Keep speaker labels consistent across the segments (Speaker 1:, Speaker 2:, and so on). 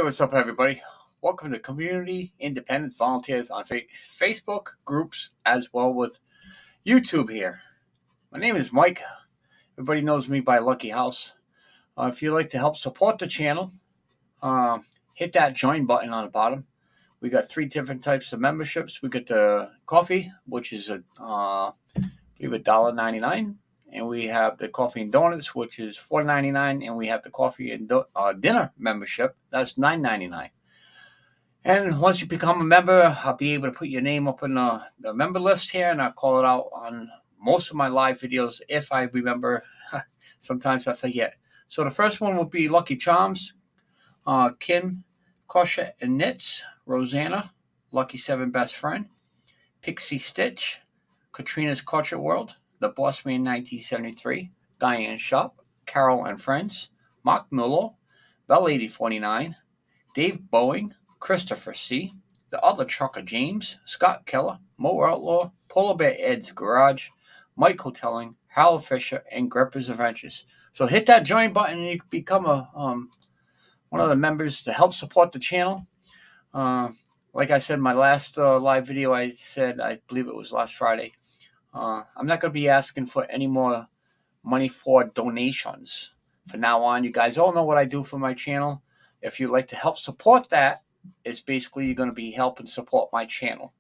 Speaker 1: What's up, everybody? Welcome to Community Independent Volunteers on Facebook groups as well with YouTube here. My name is Mike. Everybody knows me by Lucky House. If you'd like to help support the channel, hit that join button on the bottom. We got 3 different types of memberships. We got the coffee, which is $1.99. And we have the coffee and donuts, which is $4.99, and we have the coffee and dinner membership. That's $9.99. And once you become a member, I'll be able to put your name up in the member list here, and I'll call it out on most of my live videos if I remember. Sometimes I forget. So the first one will be Lucky Charms, Kim, Kosha and Knits, Rosanna, Lucky 7 Best Friend, Pixie Stitch, Katrina's Culture World, The Boss Man 1973, Diane Shop, Carol and Friends, Mark Miller, Bell 8049, Dave Boeing, Christopher C., The Other Trucker James, Scott Keller, Mo Outlaw, Polar Bear Ed's Garage, Michael Telling, Hal Fisher, and Grepper's Adventures. So hit that join button and you can become one of the members to help support the channel. Like I said in my last live video, I believe it was last Friday, I'm not going to be asking for any more money for donations. From now on, you guys all know what I do for my channel. If you'd like to help support that, it's basically you're going to be helping support my channel.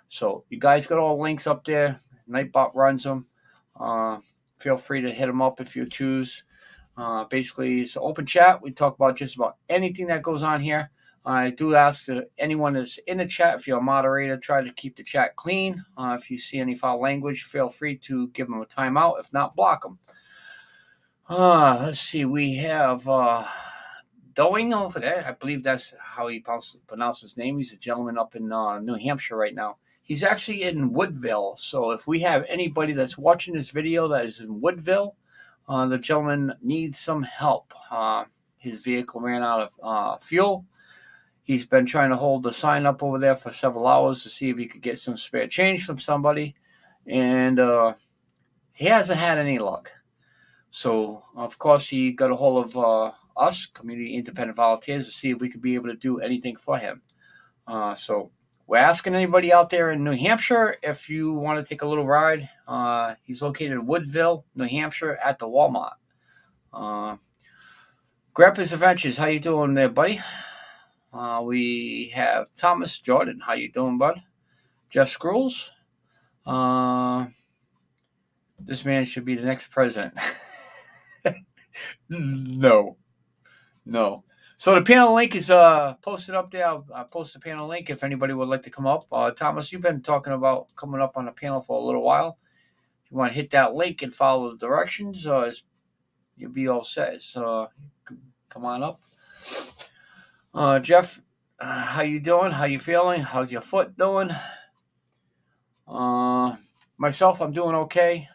Speaker 1: So you guys got all the links up there. Nightbot runs them. Feel free to hit them up if you choose. Basically, it's an open chat. We talk about just about anything that goes on here. I do ask anyone that's in the chat, if you're a moderator, try to keep the chat clean. If you see any foul language, feel free to give them a timeout. If not, block them. Let's see. We have Doing over there. I believe that's how he pronounces his name. He's a gentleman up in New Hampshire right now. He's actually in Woodville. So if we have anybody that's watching this video that is in Woodville, the gentleman needs some help. His vehicle ran out of fuel. He's been trying to hold the sign up over there for several hours to see if he could get some spare change from somebody. And he hasn't had any luck. So, of course, he got a hold of us, Community Independent Volunteers, to see if we could be able to do anything for him. So we're asking anybody out there in New Hampshire if you want to take a little ride. He's located in Woodville, New Hampshire, at the Walmart. Grandpa's Adventures, how you doing there, buddy? We have Thomas Jordan. How you doing, bud? Jeff Scrolls. This man should be the next president. No. So the panel link is posted up there. I'll post the panel link if anybody would like to come up. Thomas, you've been talking about coming up on the panel for a little while. If you want to hit that link and follow the directions, you'll be all set. So come on up. Jeff, how you doing? How you feeling? How's your foot doing? Myself, I'm doing okay.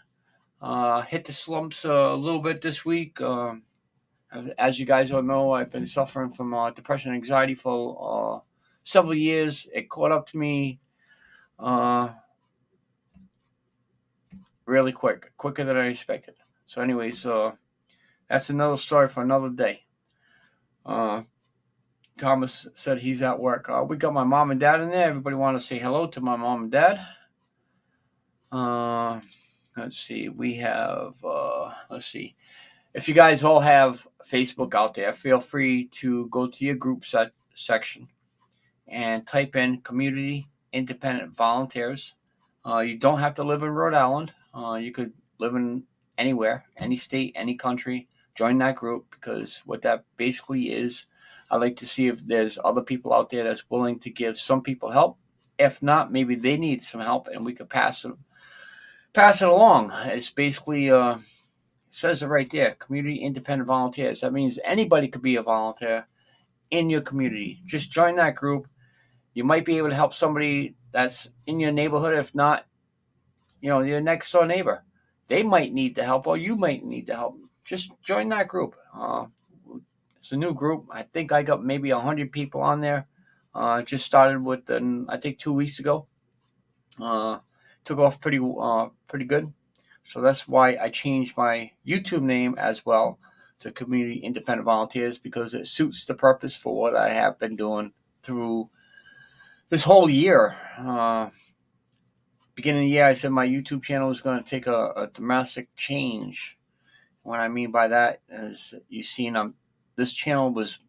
Speaker 1: Hit the slumps a little bit this week. As you guys all know, I've been suffering from depression and anxiety for several years. It caught up to me really quicker than I expected. So anyways, that's another story for another day. Thomas said he's at work. We got my mom and dad in there. Everybody want to say hello to my mom and dad. Let's see. We have, let's see. If you guys all have Facebook out there, feel free to go to your group section and type in Community Independent Volunteers. You don't have to live in Rhode Island. You could live in anywhere, any state, any country. Join that group, because what that basically is, I like to see if there's other people out there that's willing to give some people help. If not, maybe they need some help and we could pass it along. It's basically, it says it right there, Community Independent Volunteers. That means anybody could be a volunteer in your community. Just join that group. You might be able to help somebody that's in your neighborhood. If not, your next door neighbor. They might need the help, or you might need the help. Just join that group. It's a new group. I think I got maybe 100 people on there. Just started with, I think 2 weeks ago. Took off pretty good. So that's why I changed my YouTube name as well to community independent volunteers because it suits the purpose for what I have been doing through this whole year. Beginning of the year, I said my YouTube channel is going to take a dramatic change. What I mean by that is, you've seen this channel was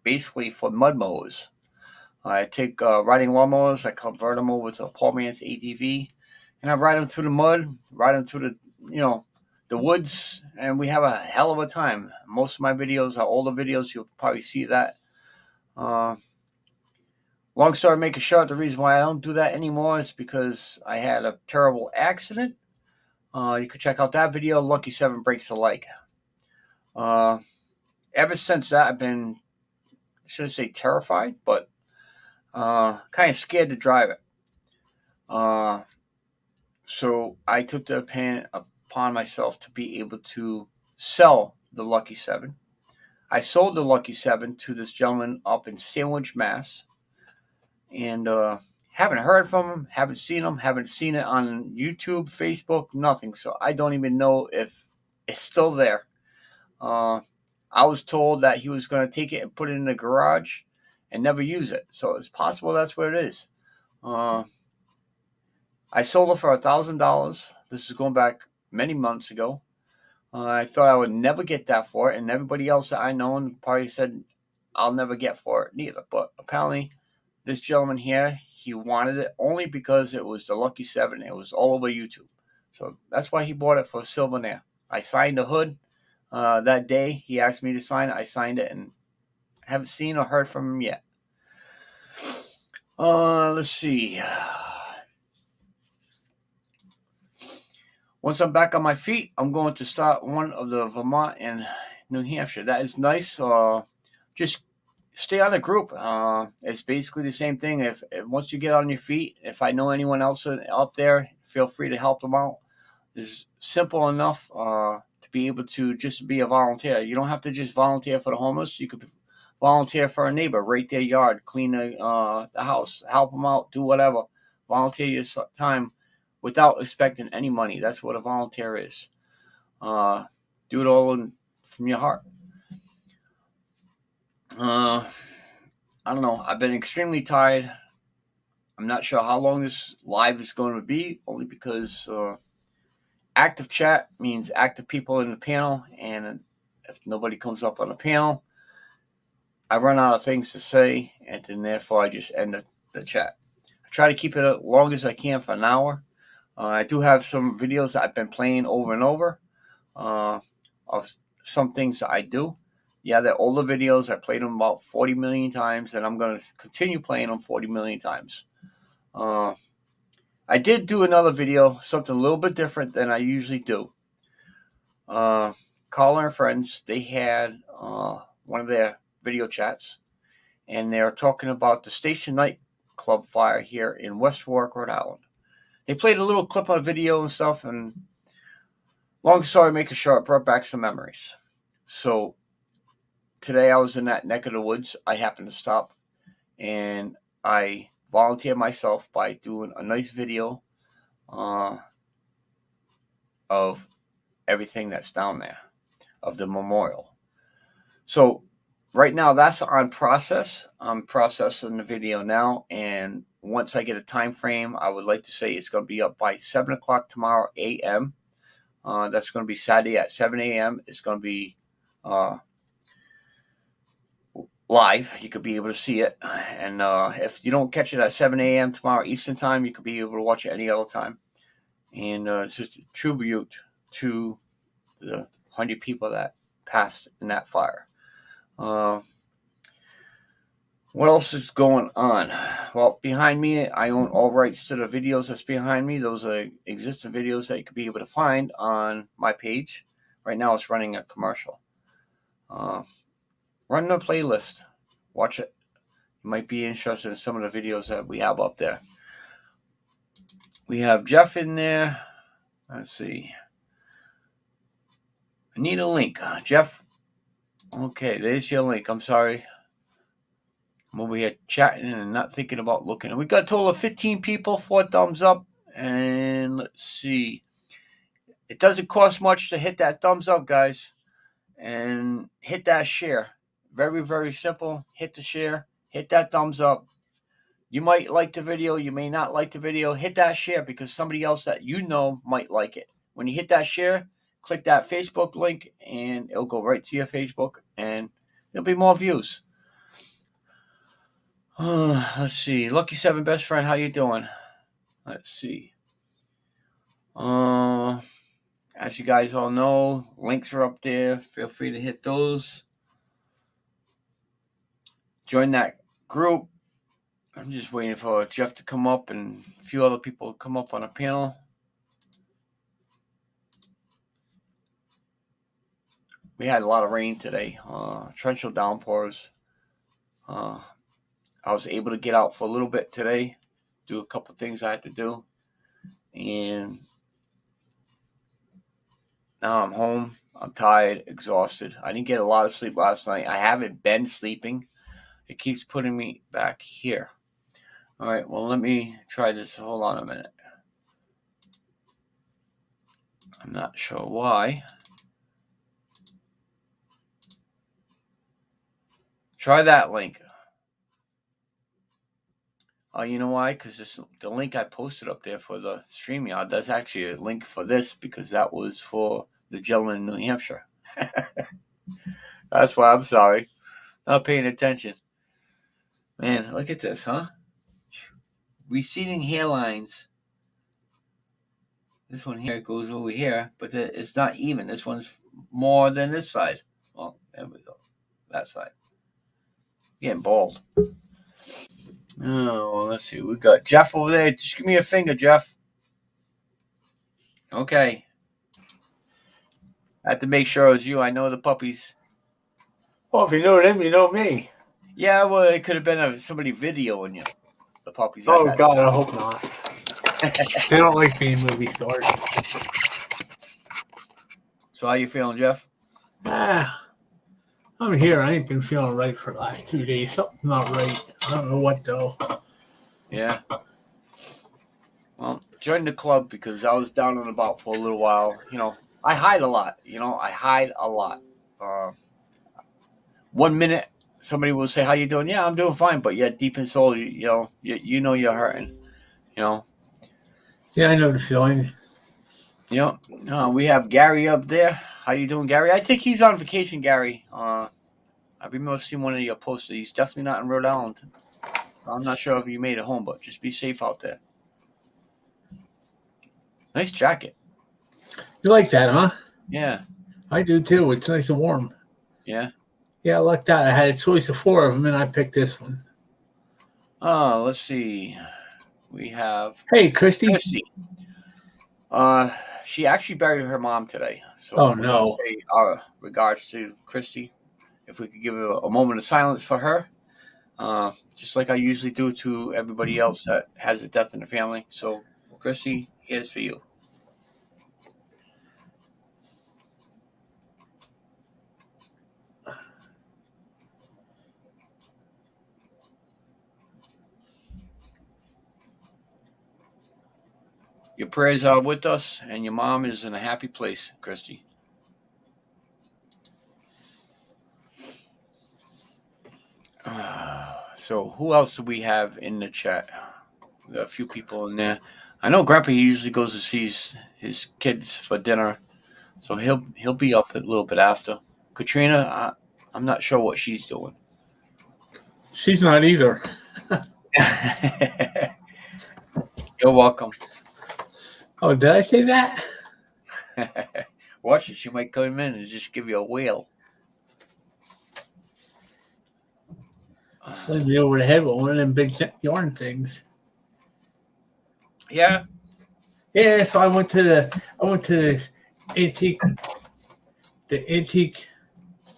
Speaker 1: basically for mud mowers. I take riding lawnmowers, I convert them over to a poor man's ATV, and I ride them through the mud, ride them through the woods, and we have a hell of a time. Most of my videos are older videos. You'll probably see that. Long story make it short, the reason why I don't do that anymore is because I had a terrible accident. You can check out that video, Lucky 7 Breaks a Leg. Ever since that, I've been, I shouldn't say terrified, but kind of scared to drive it. So I took the pain upon myself to be able to sell the Lucky 7. I sold the Lucky 7 to this gentleman up in Sandwich, Mass. And haven't heard from him, haven't seen it on YouTube, Facebook, nothing. So I don't even know if it's still there. I was told that he was going to take it and put it in the garage and never use it. So it's possible that's where it is. I sold it for $1,000. This is going back many months ago. I thought I would never get that for it, and everybody else that I know probably said I'll never get for it neither. But apparently, this gentleman here, he wanted it only because it was the Lucky 7. It was all over YouTube. So that's why he bought it for a souvenir. I signed the hood that day. He asked me to sign it. I signed it, and haven't seen or heard from him yet. Let's see. Once I'm back on my feet, I'm going to start one of the Vermont and New Hampshire. That is nice. Just stay on the group. It's basically the same thing. If once you get on your feet, if I know anyone else up there, feel free to help them out. It's simple enough to be able to just be a volunteer. You don't have to just volunteer for the homeless. You could volunteer for a neighbor, rake their yard, clean the house, help them out, do whatever. Volunteer your time without expecting any money. That's what a volunteer is. Do it all from your heart. I don't know. I've been extremely tired. I'm not sure how long this live is going to be, only because active chat means active people in the panel, and if nobody comes up on the panel, I run out of things to say, and then therefore I just end the chat. I try to keep it as long as I can for an hour. I do have some videos that I've been playing over and over of some things that I do. Yeah, they're older videos. I played them about 40 million times, and I'm going to continue playing them 40 million times. I did do another video, something a little bit different than I usually do. Caller and friends, they had one of their video chats, and they were talking about the Station nightclub fire here in West Warwick, Rhode Island. They played a little clip on video and stuff, and long story make it short, brought back some memories. So today I was in that neck of the woods. I happened to stop, and I volunteered myself by doing a nice video of everything that's down there, of the memorial. So right now that's on process. I'm processing the video now, and once I get a time frame, I would like to say it's going to be up by 7 o'clock tomorrow a.m. That's going to be Saturday at 7 a.m. It's going to be live. You could be able to see it. And if you don't catch it at 7 a.m. tomorrow Eastern time, you could be able to watch it any other time. And it's just a tribute to the 100 people that passed in that fire. What else is going on? Well, behind me, I own all rights to the videos that's behind me. Those are existing videos that you could be able to find on my page. Right now, it's running a commercial. Run the playlist. Watch it. You might be interested in some of the videos that we have up there. We have Jeff in there. Let's see. I need a link. Jeff. Okay, there's your link. I'm sorry. I'm over here chatting and not thinking about looking. And we got a total of 15 people, 4 thumbs up. And let's see. It doesn't cost much to hit that thumbs up, guys. and hit that share. Very, very simple. Hit the share. Hit that thumbs up. You might like the video. You may not like the video. Hit that share because somebody else that you know might like it. When you hit that share, click that Facebook link and it'll go right to your Facebook and there'll be more views. Let's see. Lucky 7 best friend, how you doing? Let's see. As you guys all know, links are up there. Feel free to hit those. Join that group. I'm just waiting for Jeff to come up and a few other people to come up on a panel. We had a lot of rain today, torrential downpours. I was able to get out for a little bit today, do a couple things I had to do, and now I'm home. I'm tired, exhausted. I didn't get a lot of sleep last night. I haven't been sleeping. It keeps putting me back here. All right, well, let me try this. Hold on a minute. I'm not sure why. Try that link. Oh, you know why? Because the link I posted up there for the StreamYard, that's actually a link for this because that was for the gentleman in New Hampshire. That's why I'm sorry. Not paying attention. Man, look at this, huh? Receding hairlines. This one here goes over here, but it's not even. This one's more than this side. Well, there we go. That side. Getting bald. Oh, well, let's see. We got Jeff over there. Just give me a finger, Jeff. Okay. I have to make sure it was you. I know the puppies.
Speaker 2: Well, if you know them, you know me.
Speaker 1: Yeah, well, it could have been somebody videoing you. The puppies.
Speaker 2: Oh, God, I hope not. They don't like being movie stars.
Speaker 1: So how you feeling, Jeff?
Speaker 2: I'm here. I ain't been feeling right for the last 2 days. Something's not right. I don't know what, though.
Speaker 1: Yeah. Well, join the club because I was down and about for a little while. You know, I hide a lot. I hide a lot. 1 minute, somebody will say, "How you doing?" Yeah, I'm doing fine. But yet, deep in soul, you know you're hurting.
Speaker 2: Yeah, I know the feeling.
Speaker 1: We have Gary up there. How you doing, Gary? I think he's on vacation, Gary. I remember seeing one of your posts. He's definitely not in Rhode Island. I'm not sure if you made it home, but just be safe out there. Nice jacket.
Speaker 2: You like that, huh?
Speaker 1: Yeah.
Speaker 2: I do, too. It's nice and warm.
Speaker 1: Yeah?
Speaker 2: Yeah, I like that. I had a choice of 4 of them, and I picked this one.
Speaker 1: Let's see. We have...
Speaker 2: Hey, Christy.
Speaker 1: She actually buried her mom today. So
Speaker 2: oh, no.
Speaker 1: Say our regards to Christy. If we could give a moment of silence for her. Just like I usually do to everybody else that has a death in the family. So, Christy, here's for you. Your prayers are with us, and your mom is in a happy place, Christy. So who else do we have in the chat? We got a few people in there. I know Grandpa usually goes to see his kids for dinner, so he'll be up a little bit after. Katrina, I'm not sure what she's doing.
Speaker 2: She's not either.
Speaker 1: You're welcome.
Speaker 2: Oh, did I say that?
Speaker 1: Watch it. She might come in and just give you a whale.
Speaker 2: Slam me over the head with one of them big yarn things.
Speaker 1: Yeah.
Speaker 2: Yeah, so I went to the antique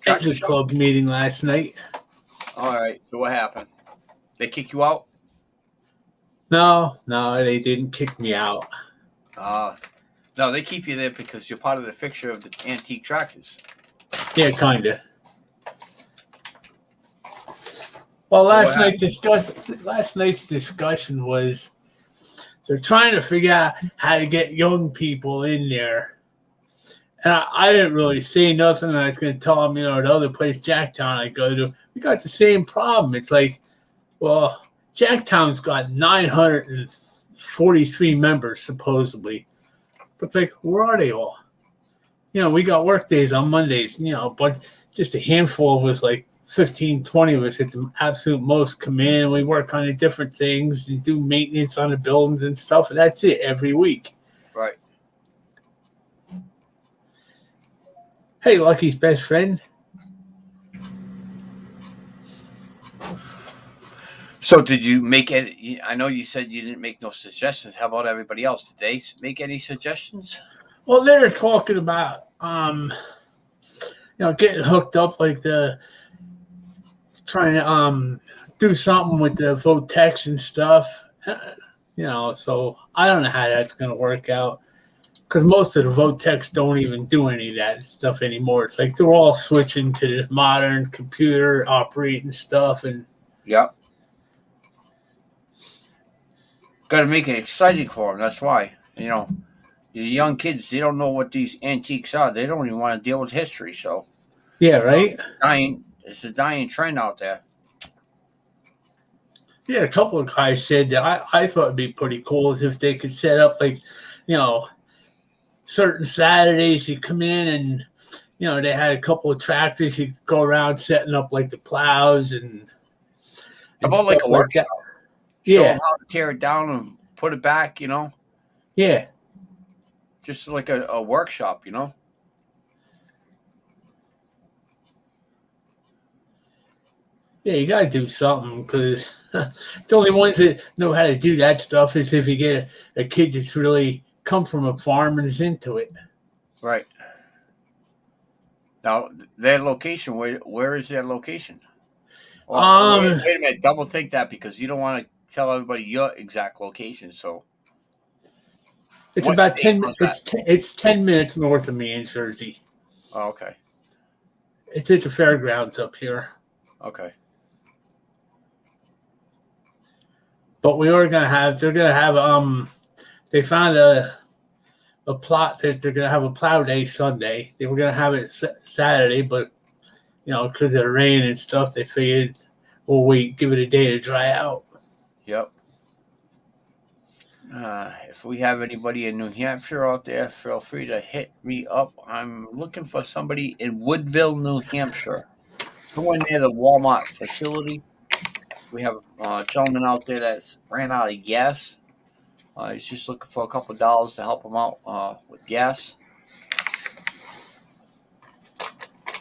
Speaker 2: exit club meeting last night.
Speaker 1: All right. So what happened? They kick you out?
Speaker 2: No, they didn't kick me out.
Speaker 1: No, they keep you there because you're part of the fixture of the antique tractors.
Speaker 2: Yeah, kinda. Well, last night's discussion was they're trying to figure out how to get young people in there. And I didn't really say nothing. I was going to tell him, the other place, Jacktown, I go to, we got the same problem. It's like, well, Jacktown's got 943 members, supposedly. But it's like, where are they all? We got work days on Mondays, but just a handful of us, like 15, 20 of us at the absolute most, come in. We work on the different things and do maintenance on the buildings and stuff. And that's it every week.
Speaker 1: Right.
Speaker 2: Hey, Lucky's best friend.
Speaker 1: So did you make any? I know you said you didn't make no suggestions. How about everybody else? Did they make any suggestions?
Speaker 2: Well, they're talking about, getting hooked up, like trying to do something with the vote text and stuff. So I don't know how that's going to work out, because most of the vote techs don't even do any of that stuff anymore. It's like they're all switching to the modern computer operating stuff. And
Speaker 1: yeah, got to make it exciting for them. That's why, the young kids, they don't know what these antiques are. They don't even want to deal with history. So
Speaker 2: yeah, right.
Speaker 1: It's a dying trend out there.
Speaker 2: Yeah, a couple of guys said that I thought it'd be pretty cool if they could set up, like, certain Saturdays you come in and they had a couple of tractors, you could go around setting up like the plows and
Speaker 1: How about like a workshop? Show
Speaker 2: Yeah.
Speaker 1: them how to tear it down and put it back.
Speaker 2: Yeah.
Speaker 1: Just like a workshop.
Speaker 2: Yeah, you gotta do something, because the only ones that know how to do that stuff is if you get a kid that's really come from a farm and is into it.
Speaker 1: Right. Now, their location, where is their location? Well, wait a minute. Double think that, because you don't want to tell everybody your exact location. So
Speaker 2: It's
Speaker 1: what
Speaker 2: about
Speaker 1: state
Speaker 2: 10.
Speaker 1: was that?
Speaker 2: It's 10 minutes north of me in Jersey.
Speaker 1: Oh, okay.
Speaker 2: It's at the fairgrounds up here.
Speaker 1: Okay.
Speaker 2: But they're gonna have they found a plot that they're gonna have a plow day Sunday. They were gonna have it Saturday, but because of the rain and stuff, they figured we'll wait, give it a day to dry out.
Speaker 1: Yep. If we have anybody in New Hampshire out there, feel free to hit me up. I'm looking for somebody in Woodville, New Hampshire, somewhere near the Walmart facility. We have a gentleman out there that's ran out of gas. He's just looking for a couple of dollars to help him out with gas.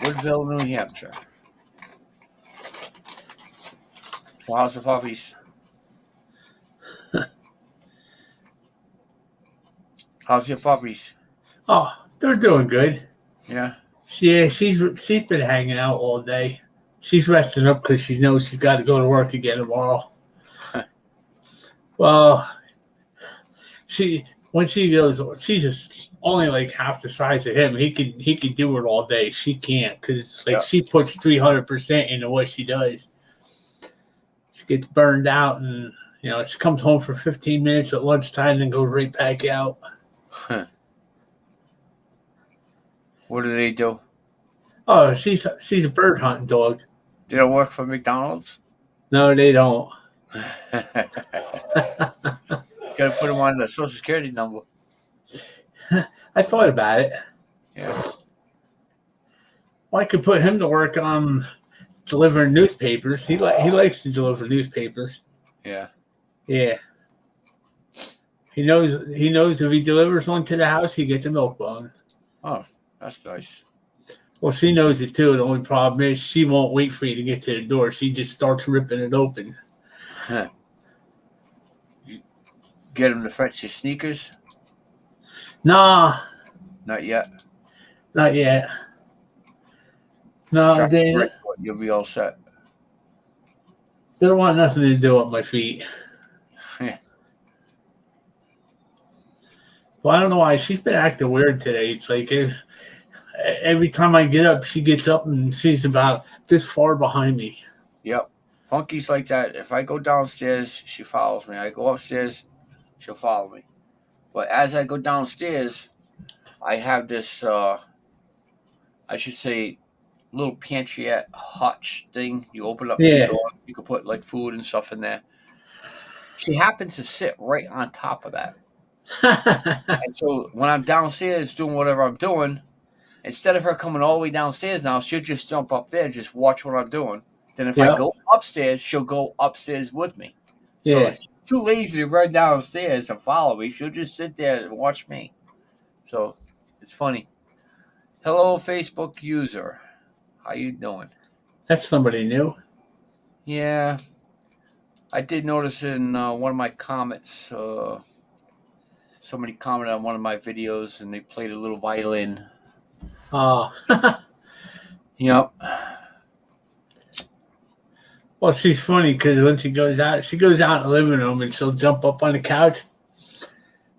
Speaker 1: Woodville, New Hampshire. So how's the puppies? How's your puppies?
Speaker 2: Oh, they're doing good.
Speaker 1: Yeah.
Speaker 2: Yeah, she's been hanging out all day. She's resting up because she knows she's got to go to work again tomorrow. Well, when she goes, she's just only like half the size of him. He could do it all day. She can't, because she puts 300% into what she does. She gets burned out, and she comes home for 15 minutes at lunchtime and then goes right back out.
Speaker 1: What do they do?
Speaker 2: Oh, she's a bird hunting dog.
Speaker 1: They don't work for McDonald's?
Speaker 2: No, they don't.
Speaker 1: Gotta put them on the Social Security number.
Speaker 2: I thought about it.
Speaker 1: Yeah.
Speaker 2: Well, I could put him to work on delivering newspapers. He likes to deliver newspapers.
Speaker 1: Yeah.
Speaker 2: Yeah. He knows if he delivers one to the house, he gets a milk bone.
Speaker 1: Oh, that's nice.
Speaker 2: Well, she knows it too. The only problem is she won't wait for you to get to the door. She just starts ripping it open.
Speaker 1: Huh. Get him to fetch your sneakers?
Speaker 2: Nah.
Speaker 1: Not yet.
Speaker 2: Not yet. No,
Speaker 1: you'll be all set.
Speaker 2: They don't want nothing to do with my feet.
Speaker 1: Yeah.
Speaker 2: Well, I don't know why. She's been acting weird today. It's like every time I get up, she gets up and she's about this far behind me.
Speaker 1: Yep. Funky's like that. If I go downstairs, she follows me. I go upstairs, she'll follow me. But as I go downstairs, I have this I should say, little pantryette hutch thing. You open up for your
Speaker 2: Yeah.
Speaker 1: dog. You can put like food and stuff in there. She happens to sit right on top of that. And so when I'm downstairs doing whatever I'm doing, instead of her coming all the way downstairs now, she'll just jump up there, just watch what I'm doing. Then if I
Speaker 2: Yep.
Speaker 1: go upstairs, she'll go upstairs with me. So
Speaker 2: Yeah.
Speaker 1: if she's too lazy to run downstairs and follow me, she'll just sit there and watch me. So it's funny. Hello, Facebook user. How you doing?
Speaker 2: That's somebody new.
Speaker 1: Yeah, I did notice in one of my comments, somebody commented on one of my videos and they played a little violin.
Speaker 2: Oh.
Speaker 1: Yep.
Speaker 2: Well, she's funny because when she goes out in the living room and she'll jump up on the couch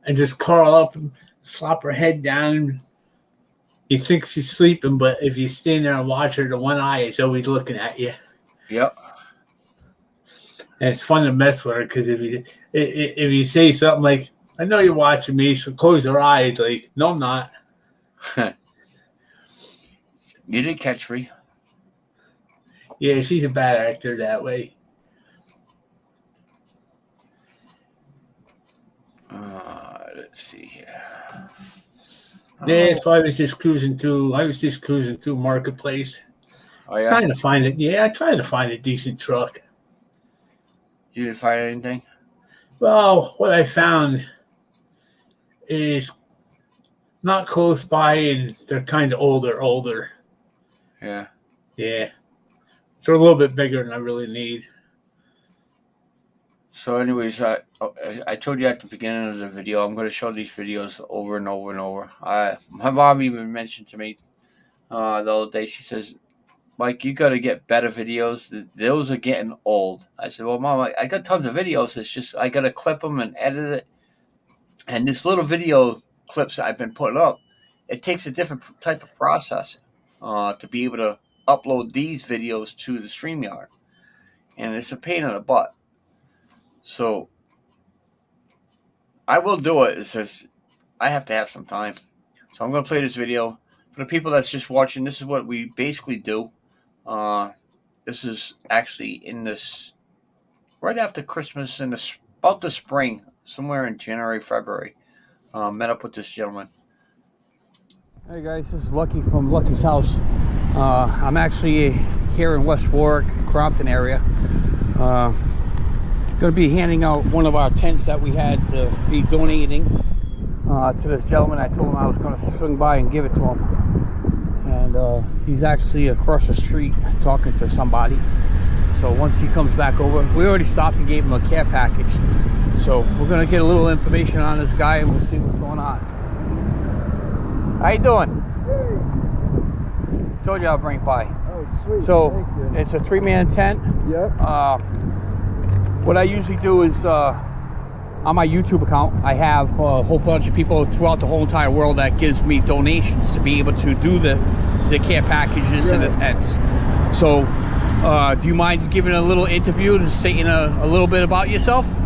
Speaker 2: and just curl up and slap her head down. You think she's sleeping, but if you stand there and watch her, the one eye is always looking at you.
Speaker 1: Yep.
Speaker 2: And it's fun to mess with her because if you say something like, "I know you're watching me," she'll close her eyes like, "No, I'm not."
Speaker 1: You did catch me.
Speaker 2: Yeah, she's a bad actor that way.
Speaker 1: Let's see here.
Speaker 2: Yeah, so I was just cruising through Marketplace.
Speaker 1: Oh yeah.
Speaker 2: Trying to find it. Yeah, I tried to find a decent truck.
Speaker 1: You didn't find anything?
Speaker 2: Well, what I found is not close by, and they're kind of older.
Speaker 1: Yeah.
Speaker 2: Yeah. They're a little bit bigger than I really need.
Speaker 1: So, anyways, I told you at the beginning of the video, I'm going to show these videos over and over and over. My mom even mentioned to me the other day. She says, "Mike, you got to get better videos. Those are getting old." I said, "Well, Mom, I got tons of videos. It's just I got to clip them and edit it. And this little video clips that I've been putting up, it takes a different type of process to be able to upload these videos to the StreamYard, and it's a pain in the butt. So I will do it. It's just I have to have some time. So I'm going to play this video for the people that's just watching. This is what we basically do. This is actually in this right after Christmas in about the spring, somewhere in January, February. Met up with this gentleman. Hey guys, this is Lucky from Lucky's house. I'm actually here in West Warwick, Crompton area. Going to be handing out one of our tents that we had to be donating to this gentleman. I told him I was going to swing by and give it to him. And he's actually across the street talking to somebody. So once he comes back over, we already stopped and gave him a care package. So we're going to get a little information on this guy and we'll see what's going on. How you doing? Hey. Told you I'll bring by.
Speaker 3: Oh, sweet.
Speaker 1: So
Speaker 3: thank you.
Speaker 1: it's a 3-man tent.
Speaker 3: Yep.
Speaker 1: What I usually do is on my YouTube account, I have a whole bunch of people throughout the whole entire world that gives me donations to be able to do the care packages and the tents. So do you mind giving a little interview to stating a little bit about yourself?
Speaker 3: Yeah,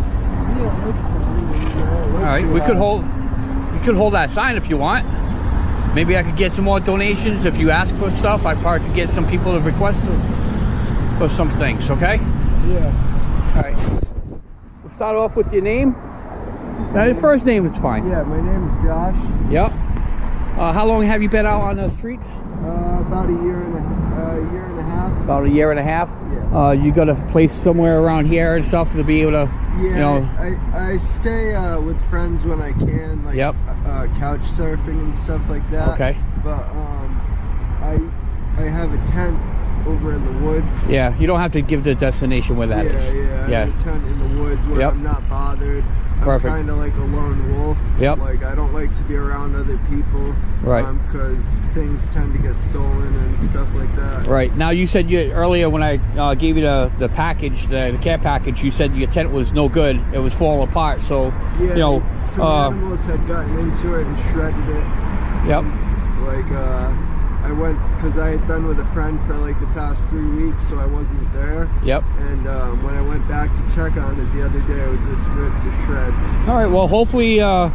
Speaker 3: that's fine.
Speaker 1: All right, we could hold that sign if you want. Maybe I could get some more donations if you ask for stuff. I probably could get some people to request for some things. Okay.
Speaker 3: Yeah.
Speaker 1: All right. We'll start off with your name. Now, your first name is fine.
Speaker 3: Yeah, my name is Josh.
Speaker 1: Yep. How long have you been out on the streets?
Speaker 3: About a year and a half.
Speaker 1: About a year and a half.
Speaker 3: Yeah.
Speaker 1: You got a place somewhere around here and stuff to be able to,
Speaker 3: Yeah,
Speaker 1: you know.
Speaker 3: I stay with friends when I can, like
Speaker 1: Yep.
Speaker 3: Couch surfing and stuff like that.
Speaker 1: Okay.
Speaker 3: But I have a tent over in the woods.
Speaker 1: Yeah, you don't have to give the destination where that is.
Speaker 3: Yeah. I have a tent in the woods where
Speaker 1: Yep.
Speaker 3: I'm not bothered.
Speaker 1: Perfect.
Speaker 3: I'm kind of like a lone wolf.
Speaker 1: Yep.
Speaker 3: Like I don't like to be around other people.
Speaker 1: Right.
Speaker 3: Because things tend to get stolen and stuff like that.
Speaker 1: Right. Now, you said earlier when I gave you the package, the care package, you said your tent was no good. It was falling apart. So,
Speaker 3: Yeah,
Speaker 1: you know.
Speaker 3: some animals had gotten into it and shredded it.
Speaker 1: Yep.
Speaker 3: Like, I went, because I had been with a friend for like the past 3 weeks, so I wasn't there.
Speaker 1: Yep.
Speaker 3: And when I went back to check on it the other day, it was just ripped to shreds.
Speaker 1: All right. Well, hopefully the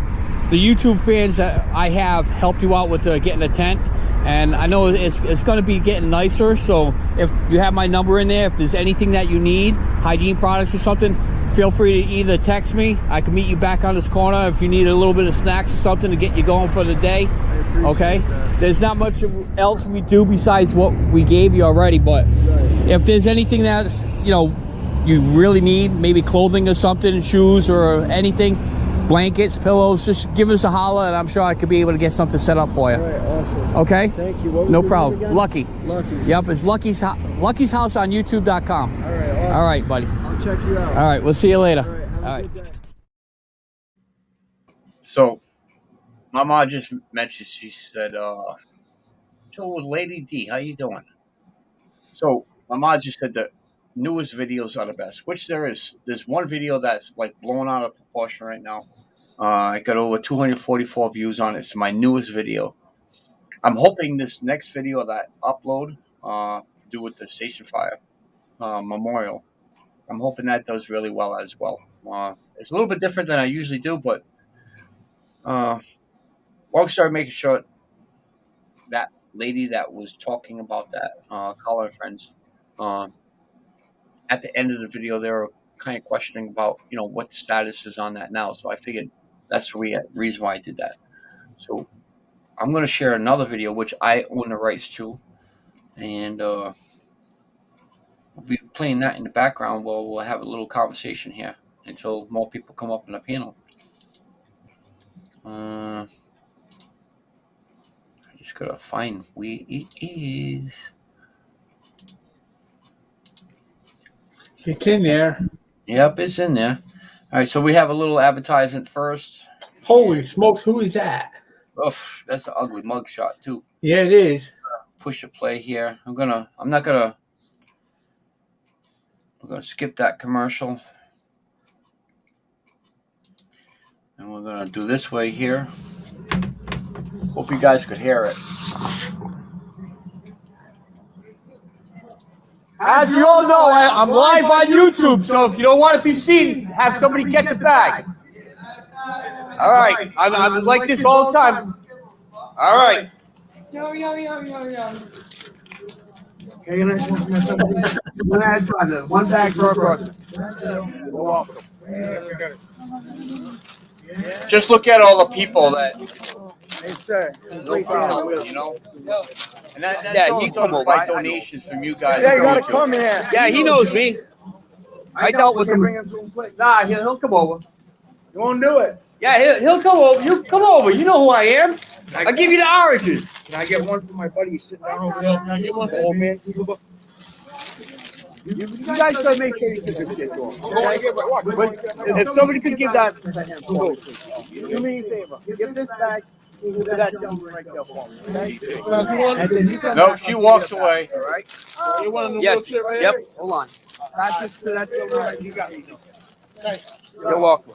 Speaker 1: YouTube fans that I have helped you out with getting the tent. And I know it's going to be getting nicer. So if you have my number in there, if there's anything that you need, hygiene products or something, feel free to either text me. I can meet you back on this corner if you need a little bit of snacks or something to get you going for the day. Okay?
Speaker 3: That.
Speaker 1: There's not much else we do besides what we gave you already, but if there's anything that's, you know, you really need, maybe clothing or something, shoes or anything, blankets, pillows, just give us a holler and I'm sure I could be able to get something set up for you.
Speaker 3: All right, awesome.
Speaker 1: Okay?
Speaker 3: Thank you. What was
Speaker 1: No
Speaker 3: your
Speaker 1: problem.
Speaker 3: name again?
Speaker 1: Lucky.
Speaker 3: Lucky.
Speaker 1: Yep, it's Lucky's House on YouTube.com.
Speaker 3: All right, awesome.
Speaker 1: All right, buddy.
Speaker 3: I'll check you out.
Speaker 1: All right, we'll see you later.
Speaker 3: All right, have a good day.
Speaker 1: So, my mom just mentioned, she said, so Lady D, how you doing? So, my mom just said the newest videos are the best, which there is. There's one video that's like blown out of proportion right now. I got over 244 views on it. It's my newest video. I'm hoping this next video that I upload, do with the Station Fire memorial, I'm hoping that does really well as well. It's a little bit different than I usually do, but long story making short, that lady that was talking about that, Caller and Friends, at the end of the video, they were kind of questioning about, you know, what the status is on that now. So I figured that's the reason why I did that. So I'm going to share another video, which I own the rights to. And we'll be playing that in the background while we'll have a little conversation here until more people come up in the panel. I just got to find where it is.
Speaker 2: It's in there.
Speaker 1: Yep, it's in there. All right, so we have a little advertisement first.
Speaker 2: Holy smokes, who is that?
Speaker 1: Oof, that's an ugly mugshot too.
Speaker 2: Yeah, it is.
Speaker 1: Push a play here. We're gonna skip that commercial. And we're gonna do this way here. Hope you guys could hear it.
Speaker 4: As you all know, I'm live on YouTube, so if you don't want to be seen, have somebody get the bag. All right, I'm like this all the time. All right.
Speaker 5: Yo.
Speaker 4: Okay, one bag per person. You're welcome.
Speaker 1: Just look at all the people that,
Speaker 4: Hey, sir.
Speaker 1: no problem, you know. And that's
Speaker 4: Yeah,
Speaker 1: all
Speaker 4: you
Speaker 1: done
Speaker 4: come over.
Speaker 1: by
Speaker 4: I know.
Speaker 1: donations from you guys.
Speaker 4: Yeah, you
Speaker 1: on
Speaker 4: gotta
Speaker 1: YouTube.
Speaker 4: come here. Yeah, he knows me. I dealt with him. Nah, he'll come over.
Speaker 5: You won't do it.
Speaker 4: Yeah, he'll come over. You come over. You know who I am. I'll give you the oranges.
Speaker 5: Can I get one for my buddy sitting down over there? Can I get one? Oh, man.
Speaker 4: You guys gotta make sure you give this shit to him.
Speaker 5: Can I get my
Speaker 4: But if somebody could give that, do me a favor. Give this back to that gentleman right there for me. Okay? And then you can
Speaker 1: No, she walks away.
Speaker 4: All right?
Speaker 5: You want to
Speaker 4: Yes.
Speaker 5: sit right
Speaker 4: Yep.
Speaker 5: here?
Speaker 4: Hold on. Pass this to that gentleman right. You got me.
Speaker 5: Thanks.
Speaker 4: You're welcome.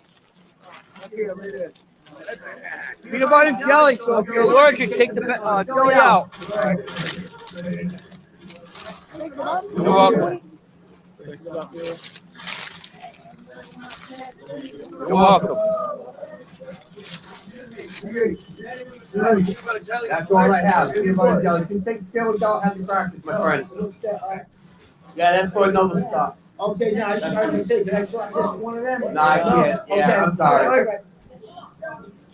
Speaker 4: Peanut butter and jelly. So if you're allergic, take the jelly out. You're welcome. You're welcome. That's all I have. Peanut butter and jelly. You can take the sandwich without having practice, my friend. Yeah, that's for another stop.
Speaker 5: Okay, now I was trying to say, can I slap just one of them?
Speaker 4: No, I can't. Yeah, I'm sorry.
Speaker 5: Okay.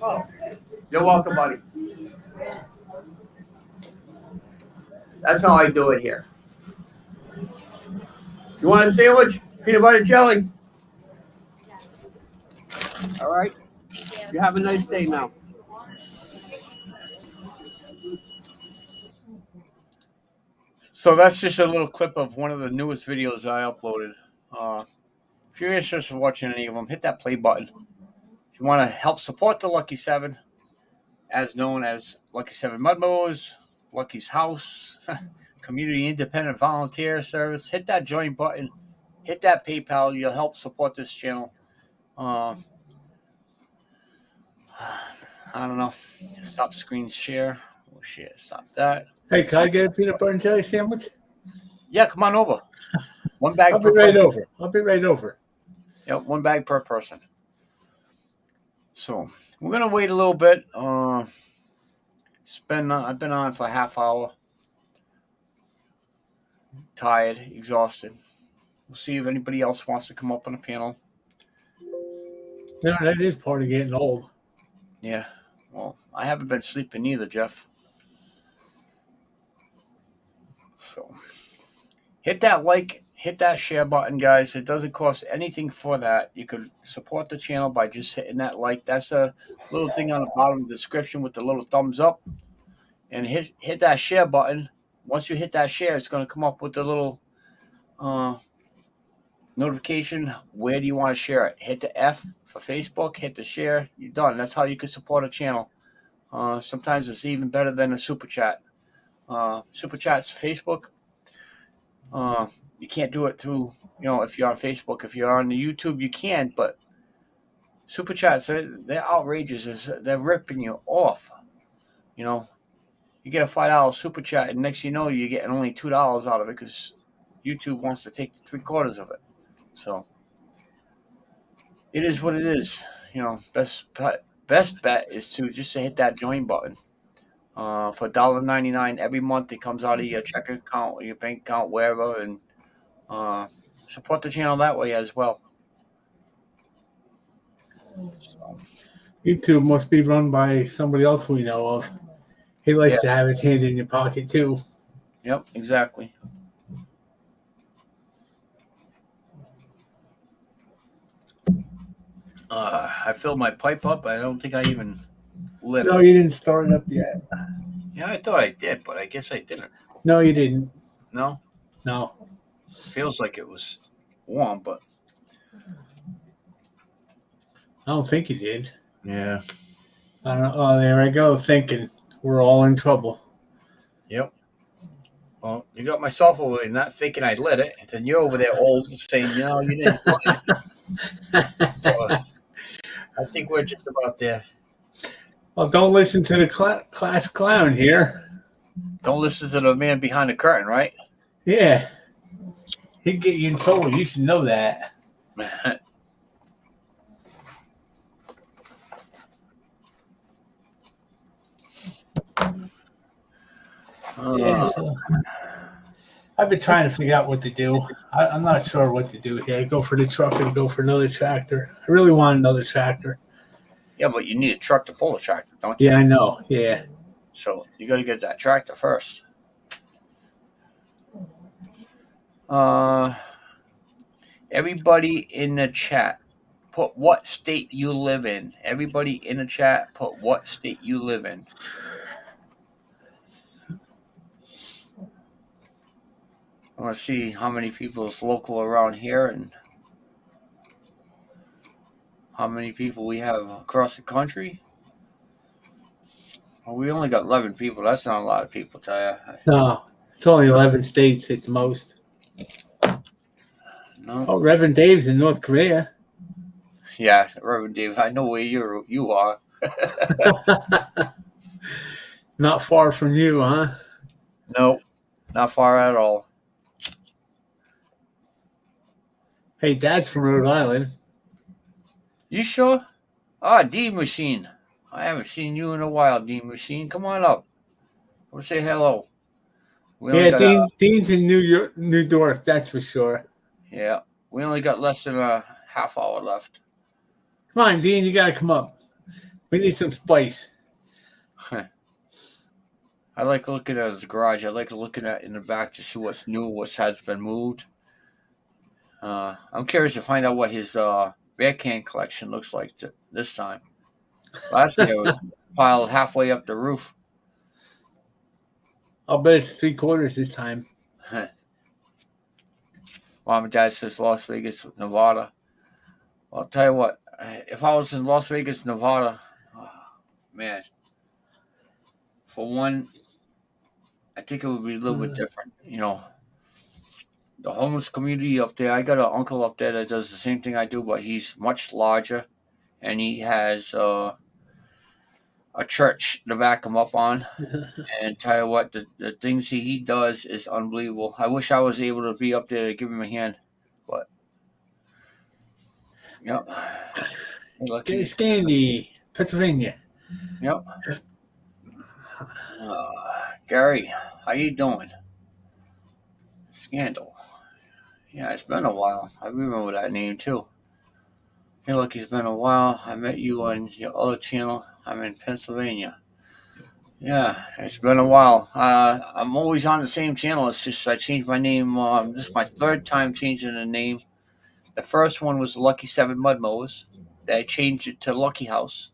Speaker 5: Oh.
Speaker 4: You're welcome, buddy. That's how I do it here. You want a sandwich? Peanut butter and jelly? All right. You have a nice day now.
Speaker 1: So that's just a little clip of one of the newest videos I uploaded. If you're interested in watching any of them, hit that play button. If you want to help support the Lucky 7, as known as Lucky 7 Mud Mowers, Lucky's House, Community Independent Volunteer Service, hit that join button. Hit that PayPal. You'll help support this channel. I don't know. Stop screen share. Oh, shit. Stop that.
Speaker 2: Hey, can I get a peanut butter and jelly sandwich?
Speaker 1: Yeah, come on over. One bag
Speaker 2: I'll be
Speaker 1: per
Speaker 2: right
Speaker 1: person.
Speaker 2: over. I'll be right over.
Speaker 1: Yeah, one bag per person. So we're going to wait a little bit. I've been on for a half hour. Tired, exhausted. We'll see if anybody else wants to come up on the panel.
Speaker 2: No, that is part of getting old.
Speaker 1: Yeah. Well, I haven't been sleeping either, Jeff. So hit that like, hit that share button, guys. It doesn't cost anything for that. You could support the channel by just hitting that like. That's a little thing on the bottom of the description with the little thumbs up. And hit that share button. Once you hit that share, it's going to come up with the little notification. Where do you want to share it? Hit the F for Facebook. Hit the share. You're done. That's how you can support a channel. Sometimes it's even better than a super chat. Super chat's Facebook. You can't do it through, if you're on Facebook. If you're on the YouTube, you can. But super chats, they're outrageous. They're ripping you off. You get a $5 super chat, and next you know, you're getting only $2 out of it because YouTube wants to take 3/4 of it. So it is what it is. Best bet is to hit that join button. For $1.99 every month, it comes out of your checking account or your bank account, wherever, and support the channel that way as well. So,
Speaker 2: YouTube must be run by somebody else we know of. He likes to have his hand in your pocket too.
Speaker 1: Yep, exactly. I filled my pipe up. I don't think I even lit it.
Speaker 2: No, you didn't start it up yet.
Speaker 1: Yeah, I thought I did, but I guess I didn't.
Speaker 2: No, you didn't.
Speaker 1: No?
Speaker 2: No.
Speaker 1: Feels like it was warm, but
Speaker 2: I don't think you did.
Speaker 1: yeah.
Speaker 2: I don't know. Oh, there I go, thinking we're all in trouble.
Speaker 1: Yep. Well, you got myself over there not thinking I lit it, and then you're over there old saying, you didn't light it. So I think we're just about there.
Speaker 2: Well, don't listen to the class clown here.
Speaker 1: Don't listen to the man behind the curtain, right?
Speaker 2: Yeah. He'd get you in trouble. You should know that. Yeah, so I've been trying to figure out what to do. I'm not sure what to do here. Go for the truck or go for another tractor. I really want another tractor.
Speaker 1: Yeah, but you need a truck to pull a tractor, don't you?
Speaker 2: Yeah, I know. Yeah.
Speaker 1: So you got to get that tractor first. Everybody in the chat, put what state you live in. Everybody in the chat, put what state you live in. I want to see how many people is local around here and how many people we have across the country. Well, we only got 11 people. That's not a lot of people, tell you.
Speaker 2: No, it's only 11 states at the most.
Speaker 1: No.
Speaker 2: Oh, Reverend Dave's in North Korea.
Speaker 1: Yeah, Reverend Dave, I know where you are.
Speaker 2: Not far from you, huh?
Speaker 1: No, not far at all.
Speaker 2: Hey, Dad's from Rhode Island.
Speaker 1: You sure? Ah, D Machine. I haven't seen you in a while, D Machine. Come on up. We'll say hello.
Speaker 2: Yeah, Dean's in New York, that's for sure.
Speaker 1: Yeah, we only got less than a half hour left.
Speaker 2: Come on, Dean, you gotta come up. We need some spice.
Speaker 1: I like looking at his garage. I like looking at in the back to see what's new, what has been moved. I'm curious to find out what his beer can collection looks like this time. Last year it was piled halfway up the roof.
Speaker 2: I'll bet it's 3/4 this time.
Speaker 1: Mom and Dad says Las Vegas, Nevada. Well, I'll tell you what, if I was in Las Vegas, Nevada, man, for one, I think it would be a little bit different. The homeless community up there, I got an uncle up there that does the same thing I do, but he's much larger, and he has a church to back him up on. And tell you what, the things he does is unbelievable. I wish I was able to be up there to give him a hand, but yep.
Speaker 2: Stanley, Pennsylvania.
Speaker 1: Yep. Gary, how you doing? Scandal. Yeah, it's been a while. I remember that name too. Hey, look, it's been a while. I met you on your other channel. I'm in Pennsylvania. Yeah, it's been a while. I'm always on the same channel. It's just I changed my name. This is my third time changing the name. The first one was Lucky Seven Mud Mowers. Then I changed it to Lucky House.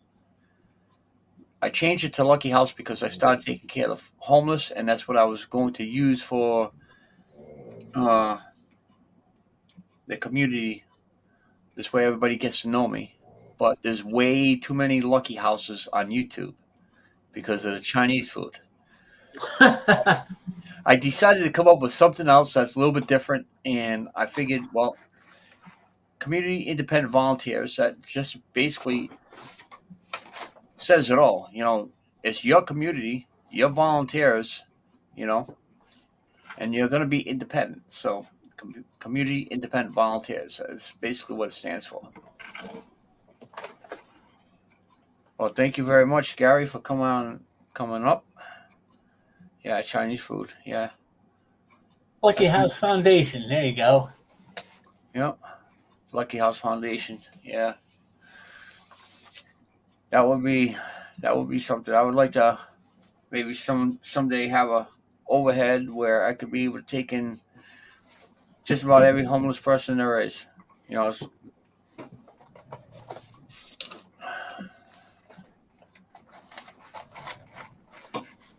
Speaker 1: I changed it to Lucky House because I started taking care of the homeless, and that's what I was going to use for uh, the community. This way, everybody gets to know me. But there's way too many Lucky Houses on YouTube because of the Chinese food. I decided to come up with something else that's a little bit different, and I figured, well, community independent volunteers, that just basically says it all. It's your community, your volunteers, you know, and you're going to be independent. So, community independent volunteers is basically what it stands for. Well, thank you very much, Gary, for coming up. Yeah, Chinese food. Yeah,
Speaker 2: Lucky
Speaker 1: that's me.
Speaker 2: House Foundation. There you go.
Speaker 1: Yep. Lucky House Foundation. Yeah, that would be something. I would like to maybe someday have a overhead where I could be able to take in just about every homeless person there is. You know,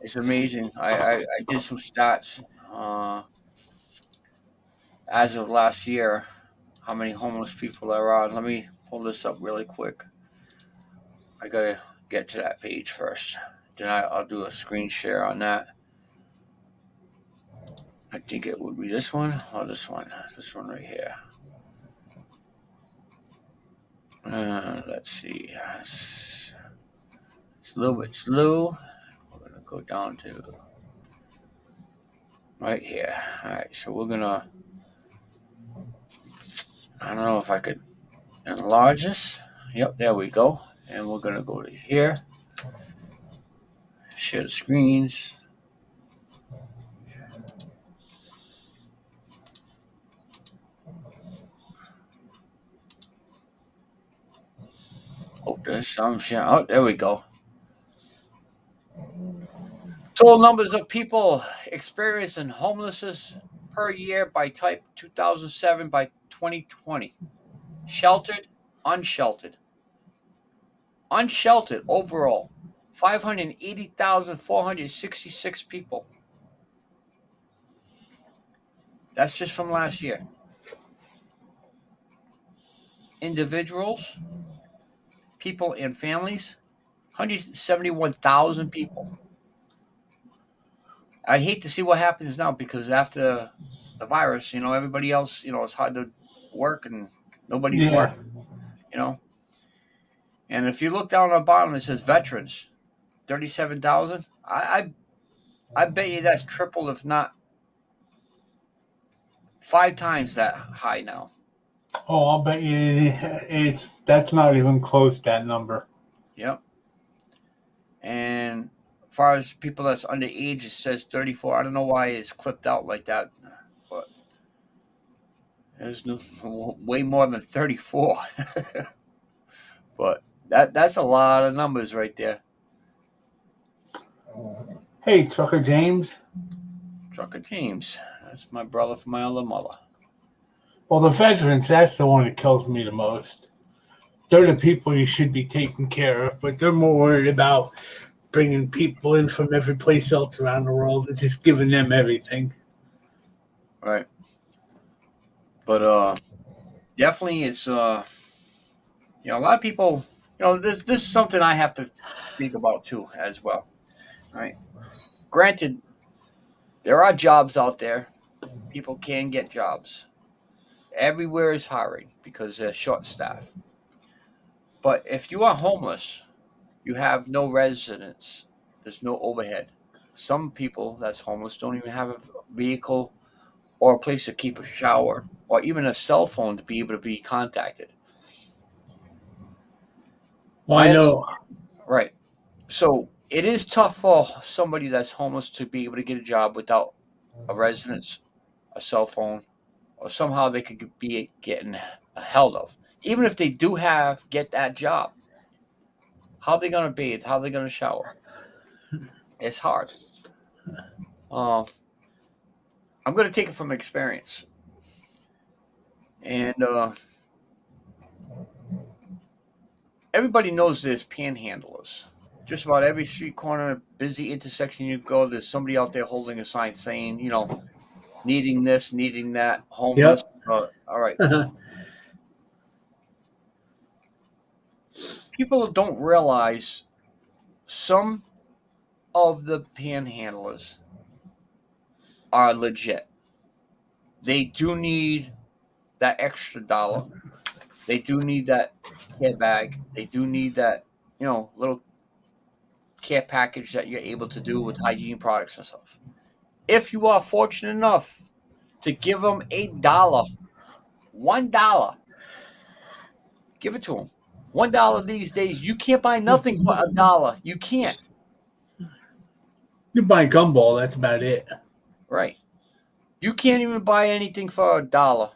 Speaker 1: it's amazing. I did some stats as of last year. How many homeless people there are? Let me pull this up really quick. I gotta get to that page first. Then I'll do a screen share on that. I think it would be this one or this one. This one right here. Let's see. It's a little bit slow. We're gonna go down to right here. All right, so we're gonna. I don't know if I could enlarge this. Yep, there we go. And we're gonna go to here. Share the screens. Oh, there's some share. Oh, there we go. Total numbers of people experiencing homelessness per year by type 2007 by 2020. Sheltered, unsheltered. Unsheltered overall, 580,466 people. That's just from last year. Individuals, people and families, 171,000 people. I'd hate to see what happens now because after the virus, everybody else, it's hard to work and nobody's
Speaker 2: Yeah.
Speaker 1: working. And if you look down on the bottom, it says veterans, 37,000. I bet you that's triple, if not 5 times that high now.
Speaker 2: Oh, I'll bet you that's not even close, that number.
Speaker 1: Yep. And as far as people that's underage, it says 34. I don't know why it's clipped out like that, but there's way more than 34. But that's a lot of numbers right there.
Speaker 2: Hey, Trucker James.
Speaker 1: Trucker James. That's my brother from my other mother.
Speaker 2: Well, the veterans, that's the one that kills me the most. They're the people you should be taking care of, but they're more worried about bringing people in from every place else around the world and just giving them everything.
Speaker 1: Right. But definitely it's a lot of people, this is something I have to speak about too as well. Right. Granted, there are jobs out there. People can get jobs. Everywhere is hiring because they're short staffed. But if you are homeless, you have no residence. There's no overhead. Some people that's homeless don't even have a vehicle or a place to keep a shower or even a cell phone to be able to be contacted.
Speaker 2: Well, I know.
Speaker 1: Right. So it is tough for somebody that's homeless to be able to get a job without a residence, a cell phone, or somehow they could be getting held of. Even if they do get that job, how are they going to bathe? How are they going to shower? It's hard. Uh, I'm going to take it from experience, and everybody knows there's panhandlers. Just about every street corner, busy intersection you go, there's somebody out there holding a sign saying, needing this, needing that, homeless.
Speaker 2: Yep.
Speaker 1: All right. People don't realize some of the panhandlers are legit. They do need that extra dollar. They do need that care bag. They do need that, little care package that you're able to do with hygiene products and stuff. If you are fortunate enough to give them $1, $1, give it to them. $1 these days, you can't buy nothing for $1. You can't.
Speaker 2: You buy a gumball, that's about it.
Speaker 1: Right. You can't even buy anything for $1.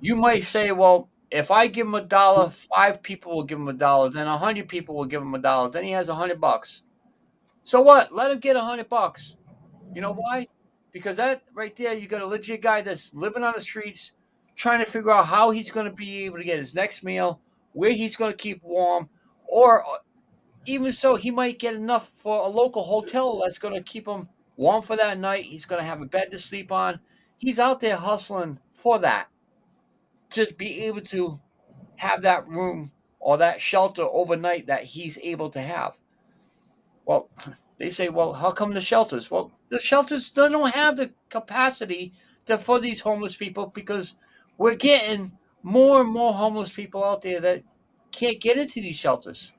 Speaker 1: You might say, well, if I give him $1, 5 people will give him $1, then 100 people will give him $1. Then he has $100. So what? Let him get $100. You know why? Because that right there, you got a legit guy that's living on the streets, trying to figure out how he's going to be able to get his next meal, where he's going to keep warm, or even so, he might get enough for a local hotel that's going to keep him warm for that night. He's going to have a bed to sleep on. He's out there hustling for that, to be able to have that room or that shelter overnight that he's able to have. Well, they say, well, how come the shelters? Well, the shelters, they don't have the capacity for these homeless people, because we're getting more and more homeless people out there that can't get into these shelters.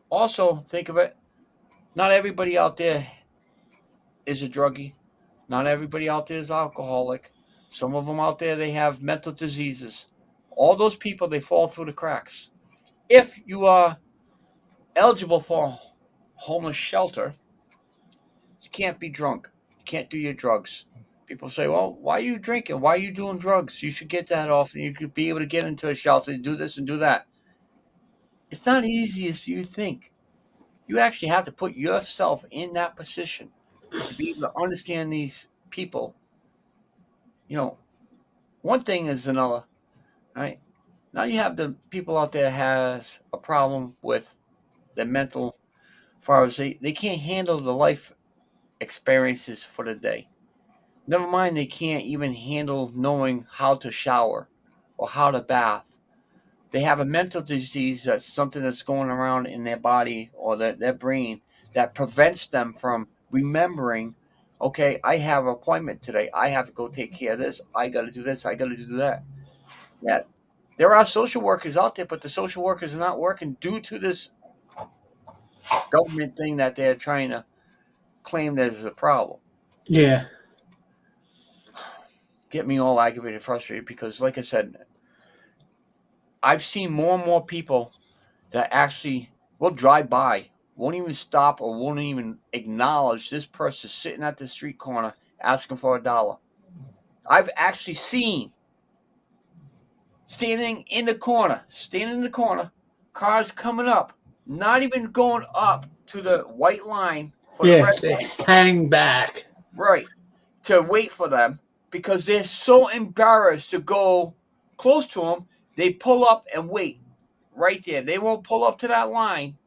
Speaker 1: Also, think of it, not everybody out there is a druggie. Not everybody out there is alcoholic. Some of them out there, they have mental diseases. All those people, they fall through the cracks. If you are eligible for a homeless shelter, you can't be drunk. You can't do your drugs. People say, well, why are you drinking? Why are you doing drugs? You should get that off, and you could be able to get into a shelter and do this and do that. It's not easy as you think. You actually have to put yourself in that position to be able to understand these people. One thing is another, right? Now you have the people out there has a problem with their mental, as far as they can't handle the life experiences for the day. Never mind, they can't even handle knowing how to shower or how to bath. They have a mental disease, that's something that's going around in their body or their brain, that prevents them from remembering, okay, I have an appointment today. I have to go take care of this. I got to do this. I got to do that. Yeah. There are social workers out there, but the social workers are not working due to this government thing that they're trying to claim that is a problem.
Speaker 2: Yeah.
Speaker 1: Get me all aggravated, frustrated, because, like I said, I've seen more and more people that actually will drive by, won't even stop or won't even acknowledge this person sitting at the street corner asking for $1. I've actually seen standing in the corner, cars coming up, not even going up to the white line for the red
Speaker 2: they
Speaker 1: light.
Speaker 2: hang back.
Speaker 1: Right. To wait for them, because they're so embarrassed to go close to them. They pull up and wait right there. They won't pull up to that line.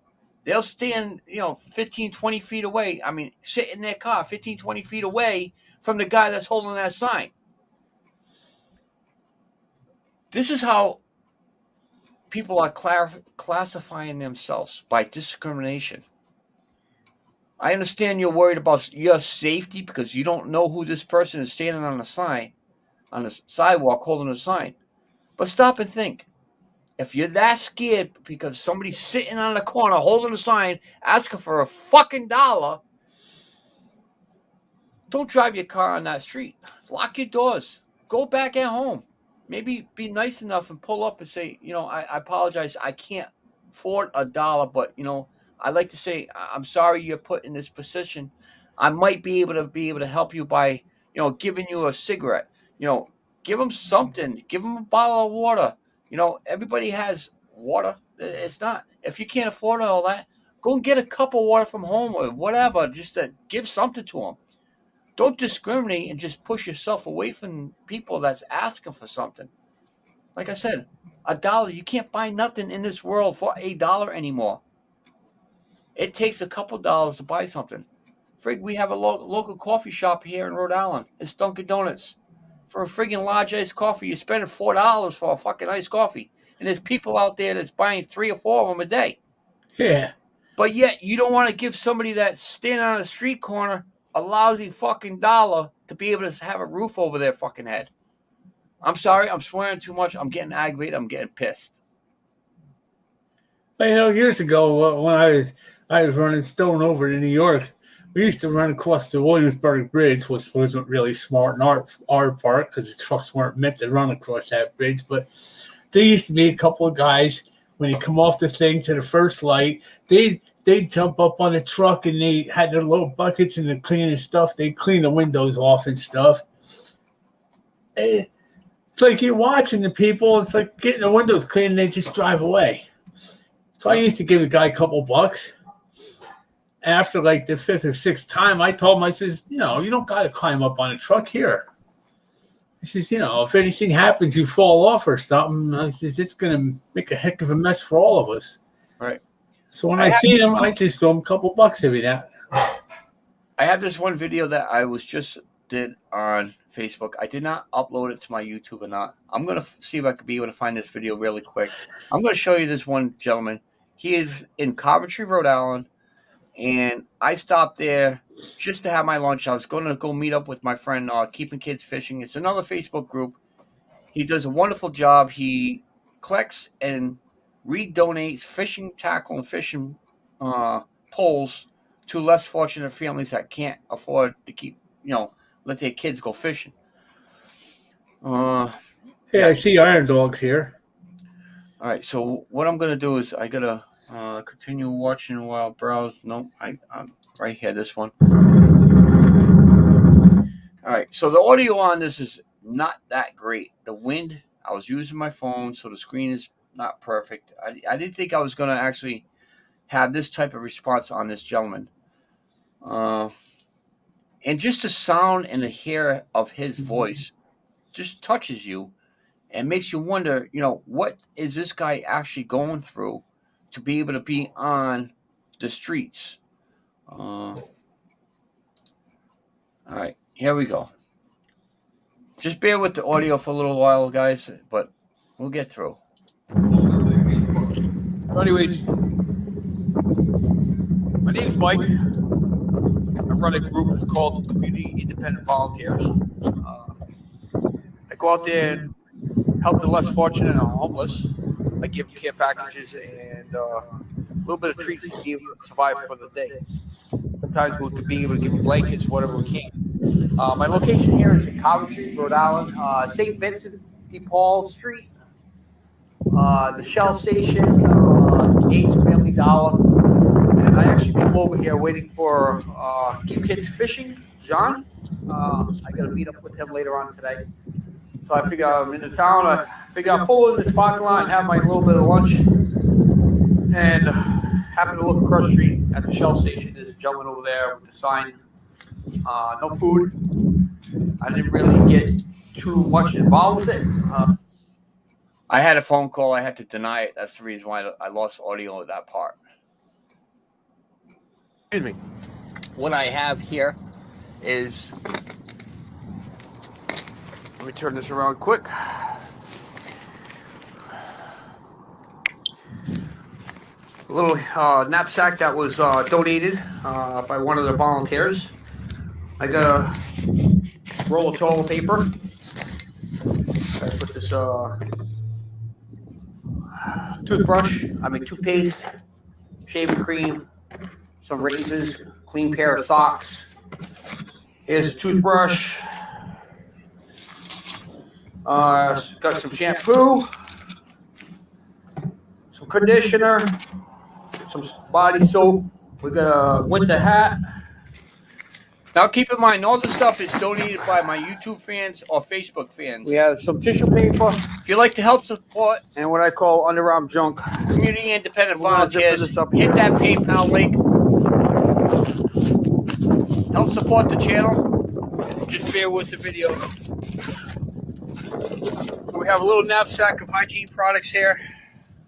Speaker 1: They'll stand, 15, 20 feet away. I mean, sit in their car 15, 20 feet away from the guy that's holding that sign. This is how people are classifying themselves, by discrimination. I understand you're worried about your safety because you don't know who this person is standing on the sidewalk holding a sign. But stop and think. If you're that scared because somebody's sitting on the corner holding a sign asking for a fucking $1, don't drive your car on that street. Lock your doors. Go back at home. Maybe be nice enough and pull up and say, I apologize. I can't afford $1, but, I'd like to say, I'm sorry you're put in this position. I might be able to help you by, giving you a cigarette. Give them something. Give them a bottle of water. Everybody has water. It's not, if you can't afford all that, go and get a cup of water from home or whatever. Just to give something to them. Don't discriminate and just push yourself away from people that's asking for something. Like I said, $1. You can't buy nothing in this world for $1 anymore. It takes a couple dollars to buy something. Frig, we have a local coffee shop here in Rhode Island. It's Dunkin' Donuts. For a friggin' large iced coffee, you're spending $4 for a fucking iced coffee. And there's people out there that's buying 3 or 4 of them a day.
Speaker 2: Yeah.
Speaker 1: But yet, you don't want to give somebody that's standing on a street corner a lousy fucking dollar to be able to have a roof over their fucking head. I'm sorry, I'm swearing too much. I'm getting aggravated. I'm getting pissed.
Speaker 2: But, years ago when I was running Stone over to New York, we used to run across the Williamsburg Bridge, which wasn't really smart in our part because the trucks weren't meant to run across that bridge. But there used to be a couple of guys, when they come off the thing to the first light, they'd jump up on the truck and they had their little buckets and they're cleaning stuff. They'd clean the windows off and stuff. It's like you're watching the people. It's like getting the windows clean and they just drive away. So I used to give the guy a couple bucks. After like the 5th or 6th time, I told him, I says, you don't got to climb up on a truck here. I says, if anything happens, you fall off or something, I says, it's going to make a heck of a mess for all of us.
Speaker 1: Right.
Speaker 2: So when I see him, I just throw him a couple bucks every now.
Speaker 1: I have this one video that I did on Facebook. I did not upload it to my YouTube or not. I'm going to see if I could be able to find this video really quick. I'm going to show you this one gentleman. He is in Coventry, Rhode Island, and I stopped there just to have my lunch. I was going to go meet up with my friend, Keeping Kids Fishing. It's another Facebook group. He does a wonderful job. He collects and redonates fishing tackle and fishing poles to less fortunate families that can't afford to keep, let their kids go fishing.
Speaker 2: Hey, I see Iron Dogs here.
Speaker 1: All right, so what I'm going to do is I got to continue watching while browse. Nope, I'm right here, this one. All right, so the audio on this is not that great. The wind, I was using my phone, so the screen is not perfect. I didn't think I was going to actually have this type of response on this gentleman. And just the sound and the hair of his voice just touches you and makes you wonder, what is this guy actually going through to be able to be on the streets? All right, here we go. Just bear with the audio for a little while, guys, but we'll get through.
Speaker 4: So anyways, my name's Mike. I run a group called Community Independent Volunteers. I go out there and help the less fortunate and homeless. I give them care packages and a little bit of treats to give survive for the day. Sometimes we'll be able to give them blankets, whatever we can. My location here is in Coventry, Rhode Island, St. Vincent de Paul Street, the Shell Station, Ace Family Dollar. And I actually come over here waiting for Keep Kids Fishing, John. I got to meet up with him later on today. So I figure I'm in the town. I figure I'll pull in this parking lot and have my little bit of lunch. And happen to look across the street at the Shell Station. There's a gentleman over there with the sign, no food. I didn't really get too much involved with it.
Speaker 1: I had a phone call. I had to deny it. That's the reason why I lost audio of that part.
Speaker 4: Excuse me.
Speaker 1: What I have here is,
Speaker 4: Let me turn this around quick. A little knapsack that was donated by one of the volunteers. I got a roll of toilet paper. I put this toothbrush, toothpaste, shaving cream, some razors, clean pair of socks. Here's a toothbrush. Got some shampoo, some conditioner, some body soap. We got a winter hat.
Speaker 1: Now, keep in mind, all the stuff is donated by my YouTube fans or Facebook fans.
Speaker 4: We have some tissue paper.
Speaker 1: If you'd like to help support
Speaker 4: and what I call underarm junk.
Speaker 1: community independent
Speaker 4: We're gonna zip
Speaker 1: volunteers,
Speaker 4: this up
Speaker 1: hit
Speaker 4: here.
Speaker 1: that PayPal link. Help support the channel.
Speaker 4: Just bear with the video. We have a little knapsack of hygiene products here.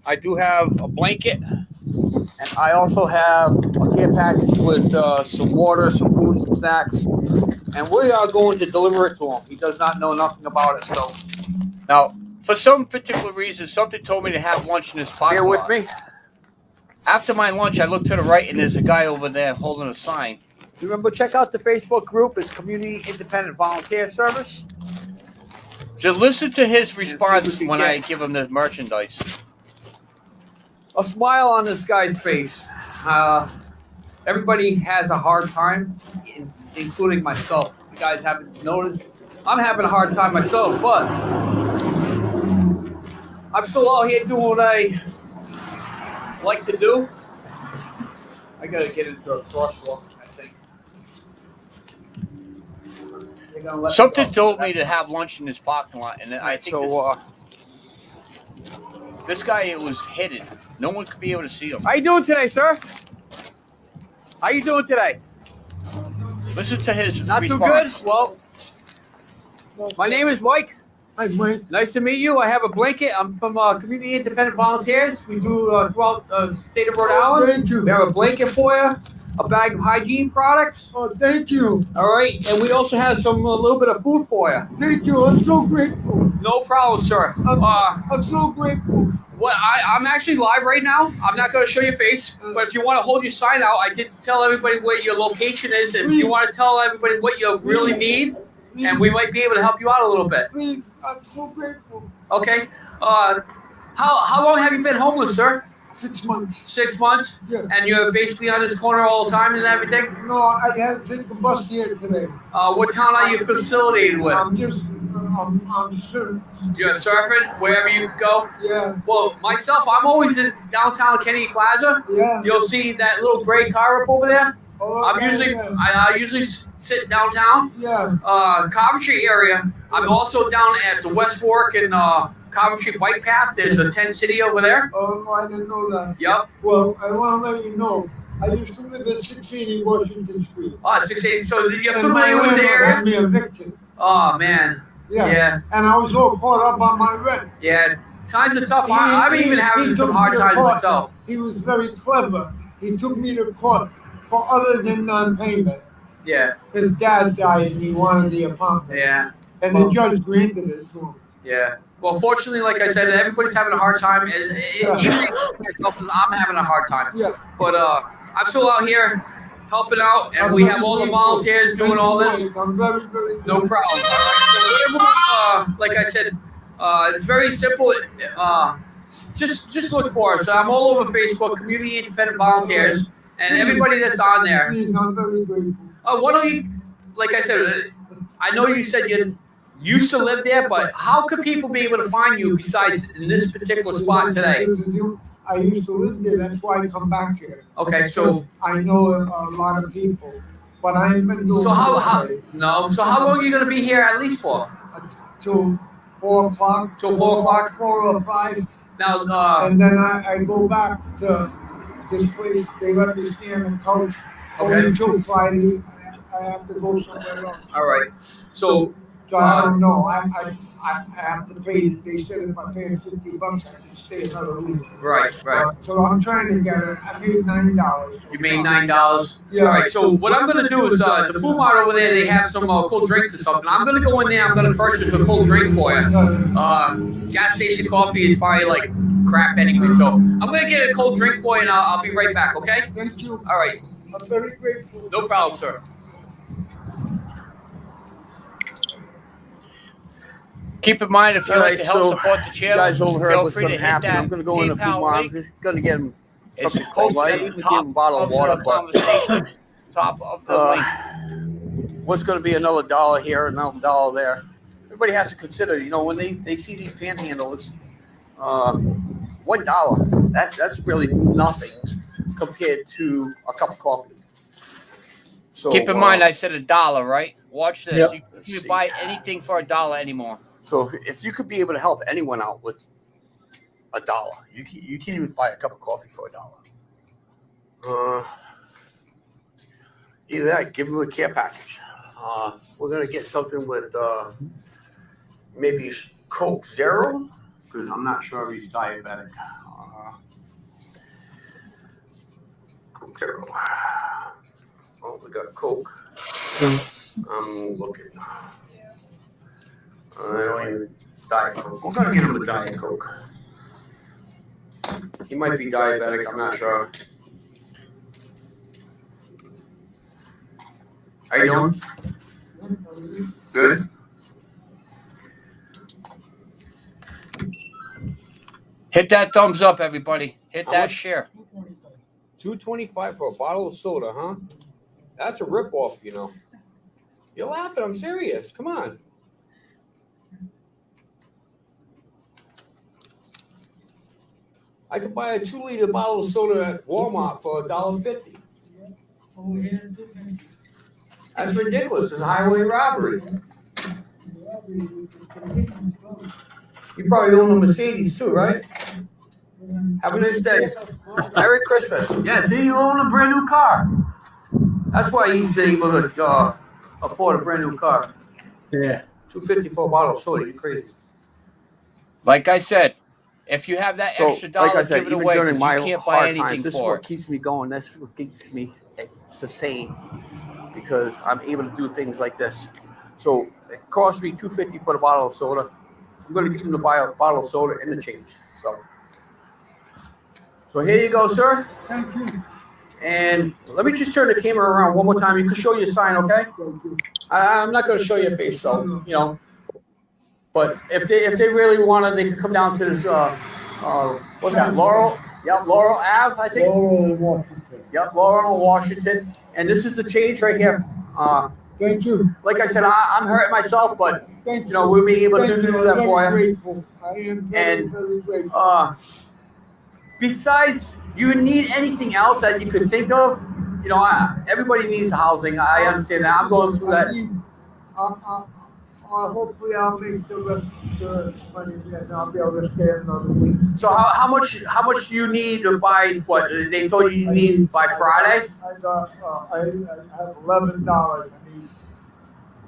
Speaker 4: I do have a blanket, and I also have a care package with some water, some food, some snacks, and we are going to deliver it to him. He does not know nothing about it, so
Speaker 1: Now, for some particular reason, something told me to have lunch in this parking
Speaker 4: bear with
Speaker 1: lot.
Speaker 4: me.
Speaker 1: After my lunch, I look to the right, and there's a guy over there holding a sign.
Speaker 4: Remember, check out the Facebook group. It's Community Independent Volunteer Service.
Speaker 1: Just listen to his response
Speaker 4: we
Speaker 1: when
Speaker 4: can
Speaker 1: I
Speaker 4: get.
Speaker 1: give him the merchandise.
Speaker 4: A smile on this guy's face. Everybody has a hard time, including myself. You guys haven't noticed. I'm having a hard time myself, but I'm still out here doing what I like to do. I gotta get into a crosswalk, I think. They're gonna let me
Speaker 1: Something
Speaker 4: go.
Speaker 1: told me to have lunch in this parking lot, and I think this guy, it was hidden. No one could be able to see him.
Speaker 4: how you doing today, sir? How you doing today?
Speaker 1: Listen to his
Speaker 4: Not
Speaker 1: response.
Speaker 4: too good. Well, my name is Mike.
Speaker 3: Hi, Mike.
Speaker 4: Nice to meet you. I have a blanket. I'm from Community Independent Volunteers. We do throughout the state of Rhode Island.
Speaker 3: Thank you.
Speaker 4: We have a blanket for you, a bag of hygiene products.
Speaker 3: Oh, thank you.
Speaker 4: All right, and we also have a little bit of food for you.
Speaker 3: Thank you. I'm so grateful.
Speaker 4: No problem, sir.
Speaker 3: I'm so grateful.
Speaker 4: I'm actually live right now. I'm not going to show your face, but if you want to hold your sign out, I did tell everybody where your location is. If you want to tell everybody what you really need, and we might be able to help you out a little bit.
Speaker 3: Please, I'm so grateful.
Speaker 4: Okay. How long have you been homeless, sir?
Speaker 3: 6 months.
Speaker 4: 6 months?
Speaker 3: Yeah.
Speaker 4: And you're basically on this corner all the time and everything?
Speaker 3: No, I had to take the bus here today.
Speaker 4: What town are you facilitated with?
Speaker 3: I'm just, I'm sure.
Speaker 4: You're surfing wherever you go?
Speaker 3: Yeah,
Speaker 4: Well, myself, I'm always in downtown Kennedy Plaza.
Speaker 3: yeah.
Speaker 4: You'll see that little gray car up over there.
Speaker 3: Oh,
Speaker 4: I'm
Speaker 3: yeah,
Speaker 4: usually,
Speaker 3: yeah.
Speaker 4: I usually sit downtown.
Speaker 3: Yeah.
Speaker 4: Coventry area. I'm also down at the West Fork and Coventry Bike Path. There's a tent city over there.
Speaker 3: Oh, no, I didn't know that.
Speaker 4: Yep.
Speaker 3: Well, I want to let you know, I used to live at 680 Washington Street.
Speaker 4: 680. So you're
Speaker 3: And my
Speaker 4: familiar with the
Speaker 3: landlord had
Speaker 4: area?
Speaker 3: me evicted.
Speaker 4: Oh, man.
Speaker 3: Yeah.
Speaker 4: Yeah.
Speaker 3: And I was all caught up on my rent.
Speaker 4: Yeah. Times are tough. I've been even having
Speaker 3: he
Speaker 4: some
Speaker 3: took
Speaker 4: hard
Speaker 3: me to
Speaker 4: times
Speaker 3: court.
Speaker 4: myself.
Speaker 3: He was very clever. He took me to court for other than non-payment.
Speaker 4: Yeah.
Speaker 3: His dad died and he wanted the apartment.
Speaker 4: Yeah.
Speaker 3: And the judge granted it to him.
Speaker 4: Yeah. Well, fortunately, like I said, everybody's having a hard time. Even myself, I'm having a hard time.
Speaker 3: Yeah.
Speaker 4: But I'm still out here helping out, and we have all the volunteers doing all this.
Speaker 3: I'm very, very
Speaker 4: No problem. All right. So everyone, like I said, it's very simple. Just look for us. I'm all over Facebook, Community Independent Volunteers, and everybody that's on there.
Speaker 3: Please, I'm very grateful.
Speaker 4: Why don't you, like I said, I know you said you used to live there, but how could people be able to find you besides in this particular spot today?
Speaker 3: I used to live there, that's why I come back here.
Speaker 4: Okay, so
Speaker 3: I know a lot of people, but I ain't been doing
Speaker 4: so how
Speaker 3: much
Speaker 4: so how long are you gonna be here at least for?
Speaker 3: till 4 o'clock.
Speaker 4: Till 4 o'clock?
Speaker 3: 4 or 5.
Speaker 4: Now,
Speaker 3: And then I go back to this place. They let me stay on the couch
Speaker 4: Okay.
Speaker 3: until Friday. I have to go somewhere else.
Speaker 4: all right. So
Speaker 3: So I don't know. I have to pay. They said if I pay $50, I can stay another week.
Speaker 4: right.
Speaker 3: So I'm trying to get it. I made $9.
Speaker 4: You made $9.
Speaker 3: Yeah.
Speaker 4: All right. So what I'm gonna do is the food mart over there. They have some cold drinks or something. I'm gonna go in there. I'm gonna purchase a cold drink for you. Gas station coffee is probably like crap anyway. So I'm gonna get a cold drink for you, and I'll be right back. Okay?
Speaker 3: Thank you.
Speaker 4: All right.
Speaker 3: I'm very grateful.
Speaker 4: No problem, sir.
Speaker 1: Keep in mind, if you'd like to help
Speaker 4: so
Speaker 1: support the
Speaker 4: You
Speaker 1: channel,
Speaker 4: guys overheard
Speaker 1: feel
Speaker 4: what's
Speaker 1: free
Speaker 4: going
Speaker 1: to
Speaker 4: to
Speaker 1: hit
Speaker 4: happen.
Speaker 1: that
Speaker 4: I'm going to go in the food
Speaker 1: PayPal
Speaker 4: mart. I'm
Speaker 1: link.
Speaker 4: just going to get him
Speaker 1: It's
Speaker 4: something
Speaker 1: posted
Speaker 4: light.
Speaker 1: at the
Speaker 4: Give him
Speaker 1: top
Speaker 4: a bottle of
Speaker 1: of
Speaker 4: water.
Speaker 1: the
Speaker 4: But
Speaker 1: conversation. Top of the link.
Speaker 4: what's going to be another dollar here, another dollar there? Everybody has to consider, when they see these panhandlers, $1. That's really nothing compared to a cup of coffee. So
Speaker 1: Keep in mind, I said $1, right? Watch this.
Speaker 2: Yep.
Speaker 1: You can buy anything for $1 anymore.
Speaker 4: So if you could be able to help anyone out with $1, you can't even buy a cup of coffee for $1. Either that, give them a care package. We're gonna get something with maybe Coke Zero, because I'm not sure if he's diabetic. Coke Zero. Oh, we got Coke. I'm looking. I don't even Diet Coke. We're gonna get him a Diet Coke. He might be diabetic. I'm not sure. How you doing? Good.
Speaker 1: Hit that thumbs up, everybody. Hit
Speaker 4: How
Speaker 1: that
Speaker 4: much?
Speaker 1: share.
Speaker 4: $2.25 for a bottle of soda, huh? That's a ripoff, you know. You're laughing. I'm serious. Come on. I could buy a 2-liter bottle of soda at Walmart for $1.50. That's ridiculous. It's a highway robbery. You probably own a Mercedes too, right? Have a nice day. Merry Christmas. Yeah, see, you own a brand new car. That's why he's able to afford a brand new car.
Speaker 2: Yeah.
Speaker 4: $2.50 for a bottle of soda. You're crazy.
Speaker 1: Like I said, if you have that extra dollar,
Speaker 4: like I said,
Speaker 1: give it
Speaker 4: even
Speaker 1: away
Speaker 4: during
Speaker 1: because
Speaker 4: my
Speaker 1: you can't buy
Speaker 4: hard
Speaker 1: anything
Speaker 4: times, this is
Speaker 1: for
Speaker 4: what
Speaker 1: it.
Speaker 4: keeps me going. That's what keeps me sustained, because I'm able to do things like this. So it cost me $2.50 for the bottle of soda. I'm going to give him to buy a bottle of soda and the change. So here you go, sir.
Speaker 5: Thank you.
Speaker 4: And let me just turn the camera around one more time. You can show your sign, okay? I'm not going to show your face, so you know. But if they really wanted, they could come down to this. What's that? Laurel? Yep, Laurel Ave, I think.
Speaker 5: Laurel in Washington.
Speaker 4: Yep, Laurel, Washington. And this is the change right here.
Speaker 5: Thank you.
Speaker 4: Like I said, I'm hurting myself, but
Speaker 5: Thank
Speaker 4: you know we'll be able to do that for you.
Speaker 5: Grateful. I am very,
Speaker 4: And,
Speaker 5: very grateful.
Speaker 4: Besides, you need anything else that you could think of? You know, everybody needs housing. I understand that. I'm going through that.
Speaker 5: Hopefully I'll make the rest of the money and I'll be able to stay another week.
Speaker 4: So how much do you need to buy? What they told you need by Friday?
Speaker 5: I got I have $11.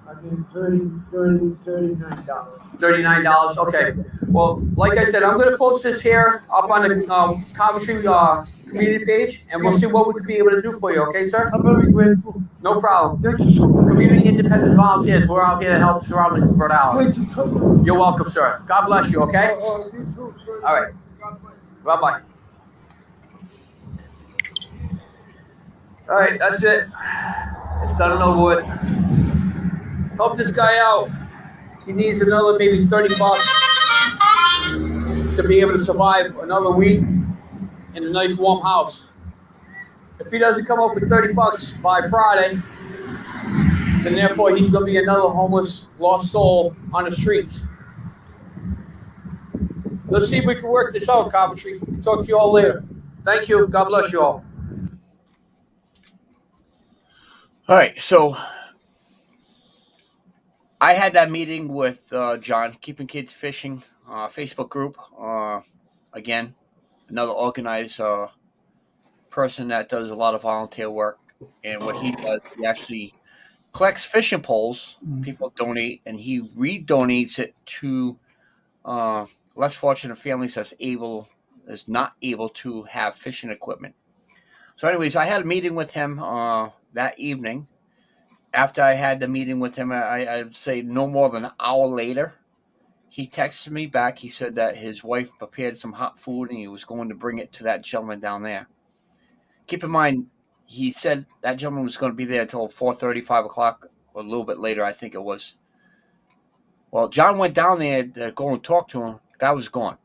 Speaker 5: I need $39.
Speaker 4: $39. Okay. Well, like I said, I'm going to post this here up on the Coventry community page, and we'll see what we could be able to do for you. Okay, sir?
Speaker 5: I'm very grateful.
Speaker 4: No problem.
Speaker 5: Thank you so much.
Speaker 4: Community independent volunteers. We're out here to help surrounding Rhode Island.
Speaker 5: Thank you so much.
Speaker 4: You're welcome, sir. God bless you. Okay.
Speaker 5: You too, sir.
Speaker 4: All right.
Speaker 5: God bless.
Speaker 4: Bye bye. All right, that's it. It's done and over with. Help this guy out. He needs another maybe $30 to be able to survive another week in a nice warm house. If he doesn't come up with $30 by Friday, then therefore he's going to be another homeless, lost soul on the streets. Let's see if we can work this out, Coventry. Talk to you all later. Thank you. God bless you all.
Speaker 1: All right, so I had that meeting with John, Keeping Kids Fishing Facebook group. Again, another organized person that does a lot of volunteer work. And what he does, he actually collects fishing poles. People donate, and he re-donates it to less fortunate families that's not able to have fishing equipment. So anyways, I had a meeting with him that evening. After I had the meeting with him, I'd say no more than an hour later, he texted me back. He said that his wife prepared some hot food and he was going to bring it to that gentleman down there. Keep in mind, he said that gentleman was going to be there until 4:30, 5 o'clock, or a little bit later, I think it was. Well, John went down there to go and talk to him. The guy was gone.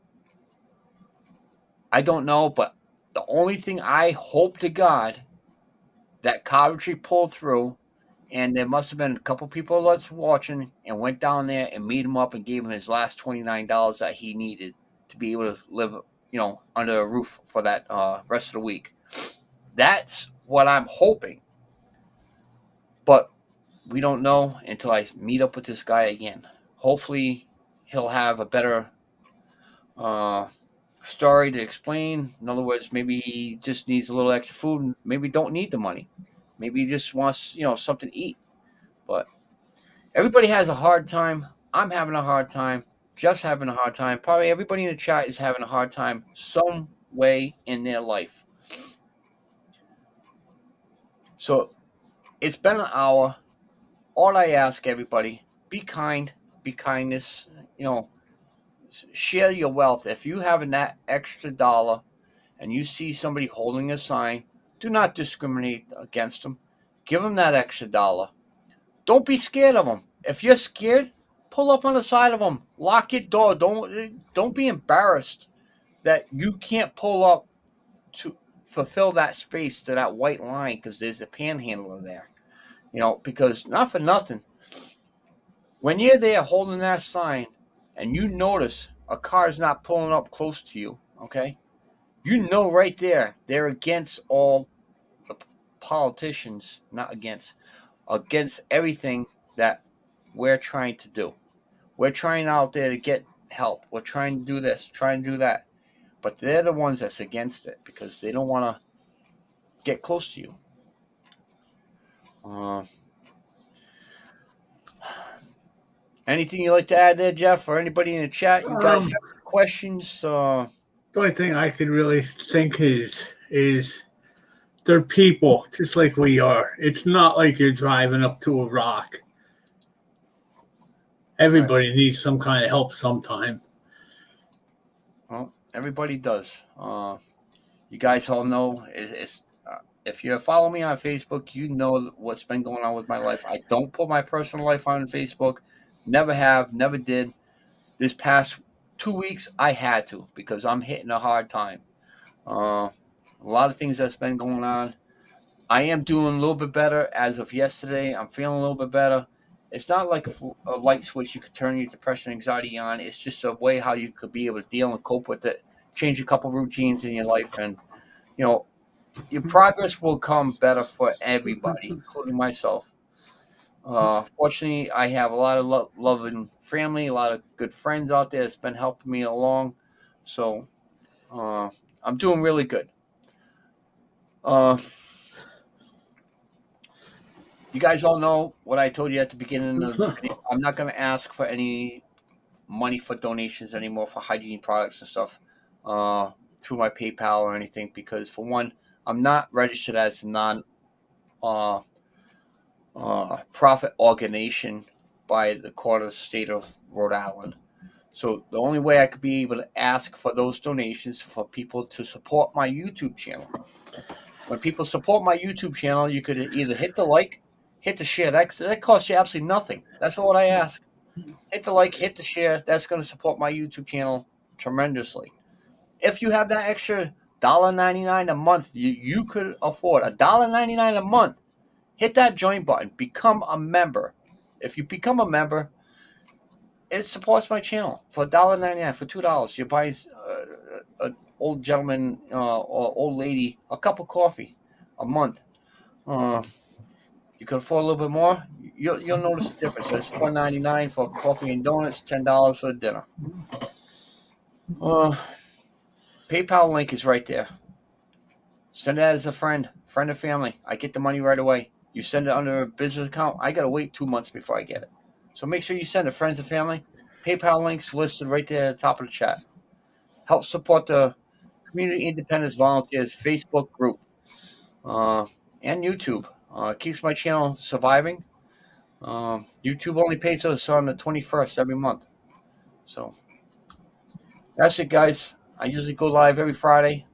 Speaker 1: I don't know, but the only thing I hope to God that Coventry pulled through, and there must have been a couple people that's watching and went down there and meet him up and gave him his last $29 that he needed to be able to live, under a roof for that rest of the week. That's what I'm hoping. But we don't know until I meet up with this guy again. Hopefully, he'll have a better uh, story to explain. In other words, maybe he just needs a little extra food and maybe don't need the money. Maybe he just wants, something to eat. But everybody has a hard time. I'm having a hard time. Jeff's having a hard time. Probably everybody in the chat is having a hard time some way in their life. So it's been an hour. All I ask everybody, be kind, be kindness, share your wealth. If you have that extra dollar and you see somebody holding a sign, do not discriminate against them. Give them that extra dollar. Don't be scared of them. If you're scared, pull up on the side of them. Lock your door. Don't be embarrassed that you can't pull up to fulfill that space to that white line because there's a panhandler there. Because not for nothing, when you're there holding that sign and you notice a car's not pulling up close to you, okay, you know right there they're against all the politicians, not against everything that we're trying to do. We're trying out there to get help. We're trying to do this, trying to do that. But they're the ones that's against it because they don't want to get close to you. Anything you like to add there, Jeff, or anybody in the chat? You guys have any questions?
Speaker 2: The only thing I could really think is they're people just like we are. It's not like you're driving up to a rock. Everybody needs some kind of help sometime.
Speaker 1: Well, everybody does. You guys all know if you follow me on Facebook, you know what's been going on with my life. I don't put my personal life on Facebook. Never have, never did. This past 2 weeks, I had to because I'm hitting a hard time. A lot of things that's been going on. I am doing a little bit better as of yesterday. I'm feeling a little bit better. It's not like a light switch you could turn your depression and anxiety on. It's just a way how you could be able to deal and cope with it. Change a couple routines in your life, and your progress will come better for everybody, including myself. Fortunately, I have a lot of love and family, a lot of good friends out there that's been helping me along. So I'm doing really good. You guys all know what I told you at the beginning of the video. I'm not going to ask for any money for donations anymore for hygiene products and stuff through my PayPal or anything because, for one, I'm not registered as a non profit organization by the court of the state of Rhode Island. So the only way I could be able to ask for those donations for people to support my YouTube channel. When people support my YouTube channel, you could either hit the like, hit the share. That costs you absolutely nothing. That's all I ask. Hit the like, hit the share. That's going to support my YouTube channel tremendously. If you have that extra $1.99 a month, you could afford $1.99 a month. Hit that join button. Become a member. If you become a member, it supports my channel for $1.99, for $2. You buy an old gentleman or old lady a cup of coffee a month. You can afford a little bit more. You'll notice the difference. It's $4.99 for coffee and donuts, $10 for dinner. PayPal link is right there. Send it as a friend or family. I get the money right away. You send it under a business account, I got to wait 2 months before I get it. So make sure you send it friends and family. PayPal links listed right there at the top of the chat. Help support the Community Independence Volunteers Facebook group and YouTube. Keeps my channel surviving. YouTube only pays us on the 21st every month. So that's it, guys. I usually go live every Friday,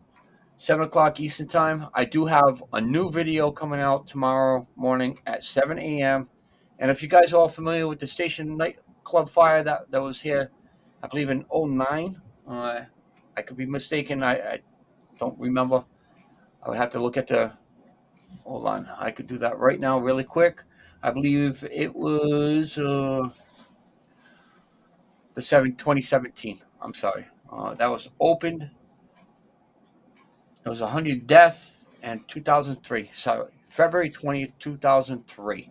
Speaker 1: 7 o'clock Eastern Time. I do have a new video coming out tomorrow morning at 7 a.m. And if you guys are all familiar with the station nightclub fire that was here, I believe in 2009. I could be mistaken. I don't remember. I would have to look at hold on. I could do that right now really quick. I believe it was 2017. I'm sorry. That was opened. There was 100 deaths and 2003. Sorry, February 20th, 2003.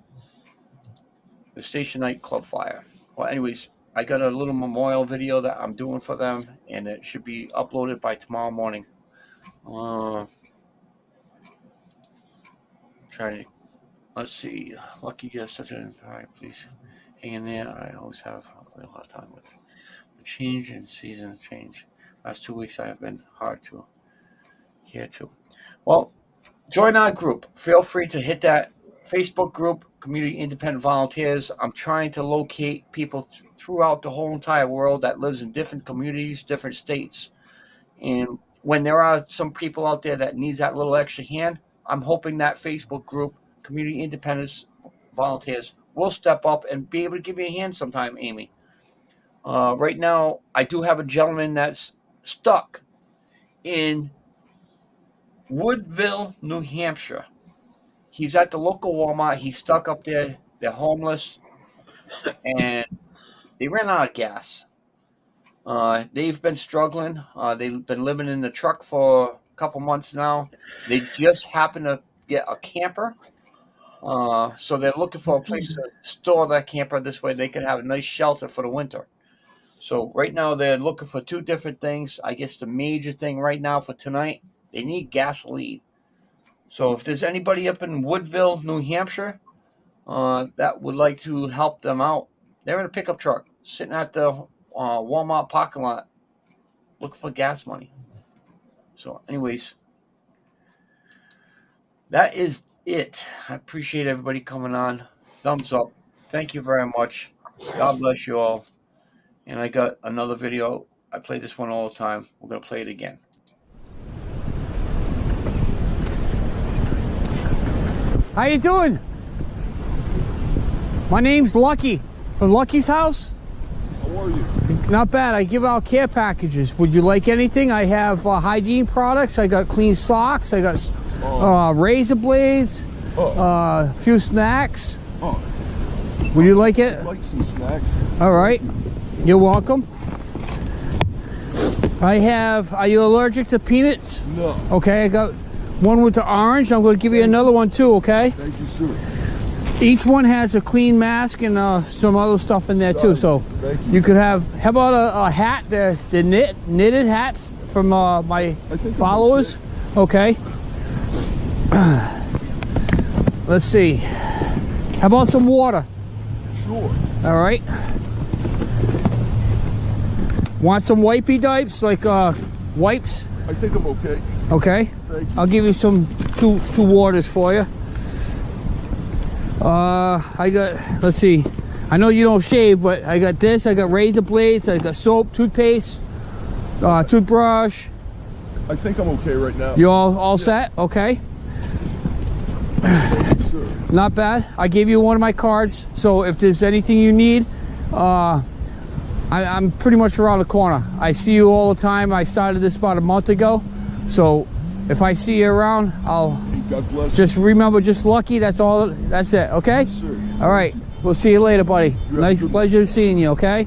Speaker 1: The Station Night Club Fire. Well, anyways, I got a little memorial video that I'm doing for them, and it should be uploaded by tomorrow morning. Trying to, let's see. Lucky you have such an. All right, please hang in there. I always have a lot of time with the change and season change. Last 2 weeks I have been hard to hear too. Well, join our group. Feel free to hit that Facebook group, Community Independent Volunteers. I'm trying to locate people throughout the whole entire world that lives in different communities, different states. And when there are some people out there that needs that little extra hand, I'm hoping that Facebook group, Community Independence Volunteers, will step up and be able to give you a hand sometime, Amy. Right now, I do have a gentleman that's stuck in Woodville, New Hampshire. He's at the local Walmart. He's stuck up there. They're homeless, and they ran out of gas. They've been struggling. They've been living in the truck for a couple months now. They just happened to get a camper. So they're looking for a place to store that camper. This way they could have a nice shelter for the winter. So right now they're looking for two different things. I guess the major thing right now for tonight, they need gasoline. So if there's anybody up in Woodville, New Hampshire, that would like to help them out, they're in a pickup truck sitting at the Walmart parking lot looking for gas money. So anyways, that is it. I appreciate everybody coming on. Thumbs up. Thank you very much. God bless you all. And I got another video. I play this one all the time. We're going to play it again.
Speaker 6: How you doing? My name's Lucky from Lucky's House.
Speaker 3: How are you?
Speaker 6: Not bad. I give out care packages. Would you like anything? I have hygiene products. I got clean socks. I got razor blades. A few snacks. Would you like it?
Speaker 3: I'd like some snacks.
Speaker 6: All right. You're welcome. I have. Are you allergic to peanuts?
Speaker 3: No.
Speaker 6: Okay. I got one with the orange. I'm going to give you another one too. Okay.
Speaker 3: Thank you, sir.
Speaker 6: Each one has a clean mask and some other stuff in there too. So you could have. How about a hat? The knitted hats from my followers. Okay. Let's see. How about some water?
Speaker 3: Sure.
Speaker 6: All right. Want some wipey dipes, like wipes?
Speaker 3: I think I'm okay.
Speaker 6: Okay.
Speaker 3: Thank you.
Speaker 6: I'll give you some two waters for you. I got, let's see. I know you don't shave, but I got this. I got razor blades. I got soap, toothpaste, toothbrush.
Speaker 3: I think I'm okay right now.
Speaker 6: You all set? Okay.
Speaker 3: Thank you, sir.
Speaker 6: Not bad. I gave you one of my cards, so if there's anything you need, I'm pretty much around the corner. I see you all the time. I started this about a month ago, so if I see you around, I'll
Speaker 3: God bless.
Speaker 6: just remember, just Lucky. That's all. That's it. Okay.
Speaker 3: Yes, sir.
Speaker 6: All right. We'll see you later, buddy. Nice pleasure seeing you. Okay.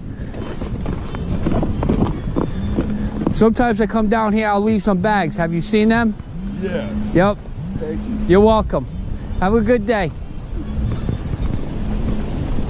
Speaker 6: Sometimes I come down here. I'll leave some bags. Have you seen them?
Speaker 3: Yeah.
Speaker 6: Yep.
Speaker 3: Thank you.
Speaker 6: You're welcome. Have a good day.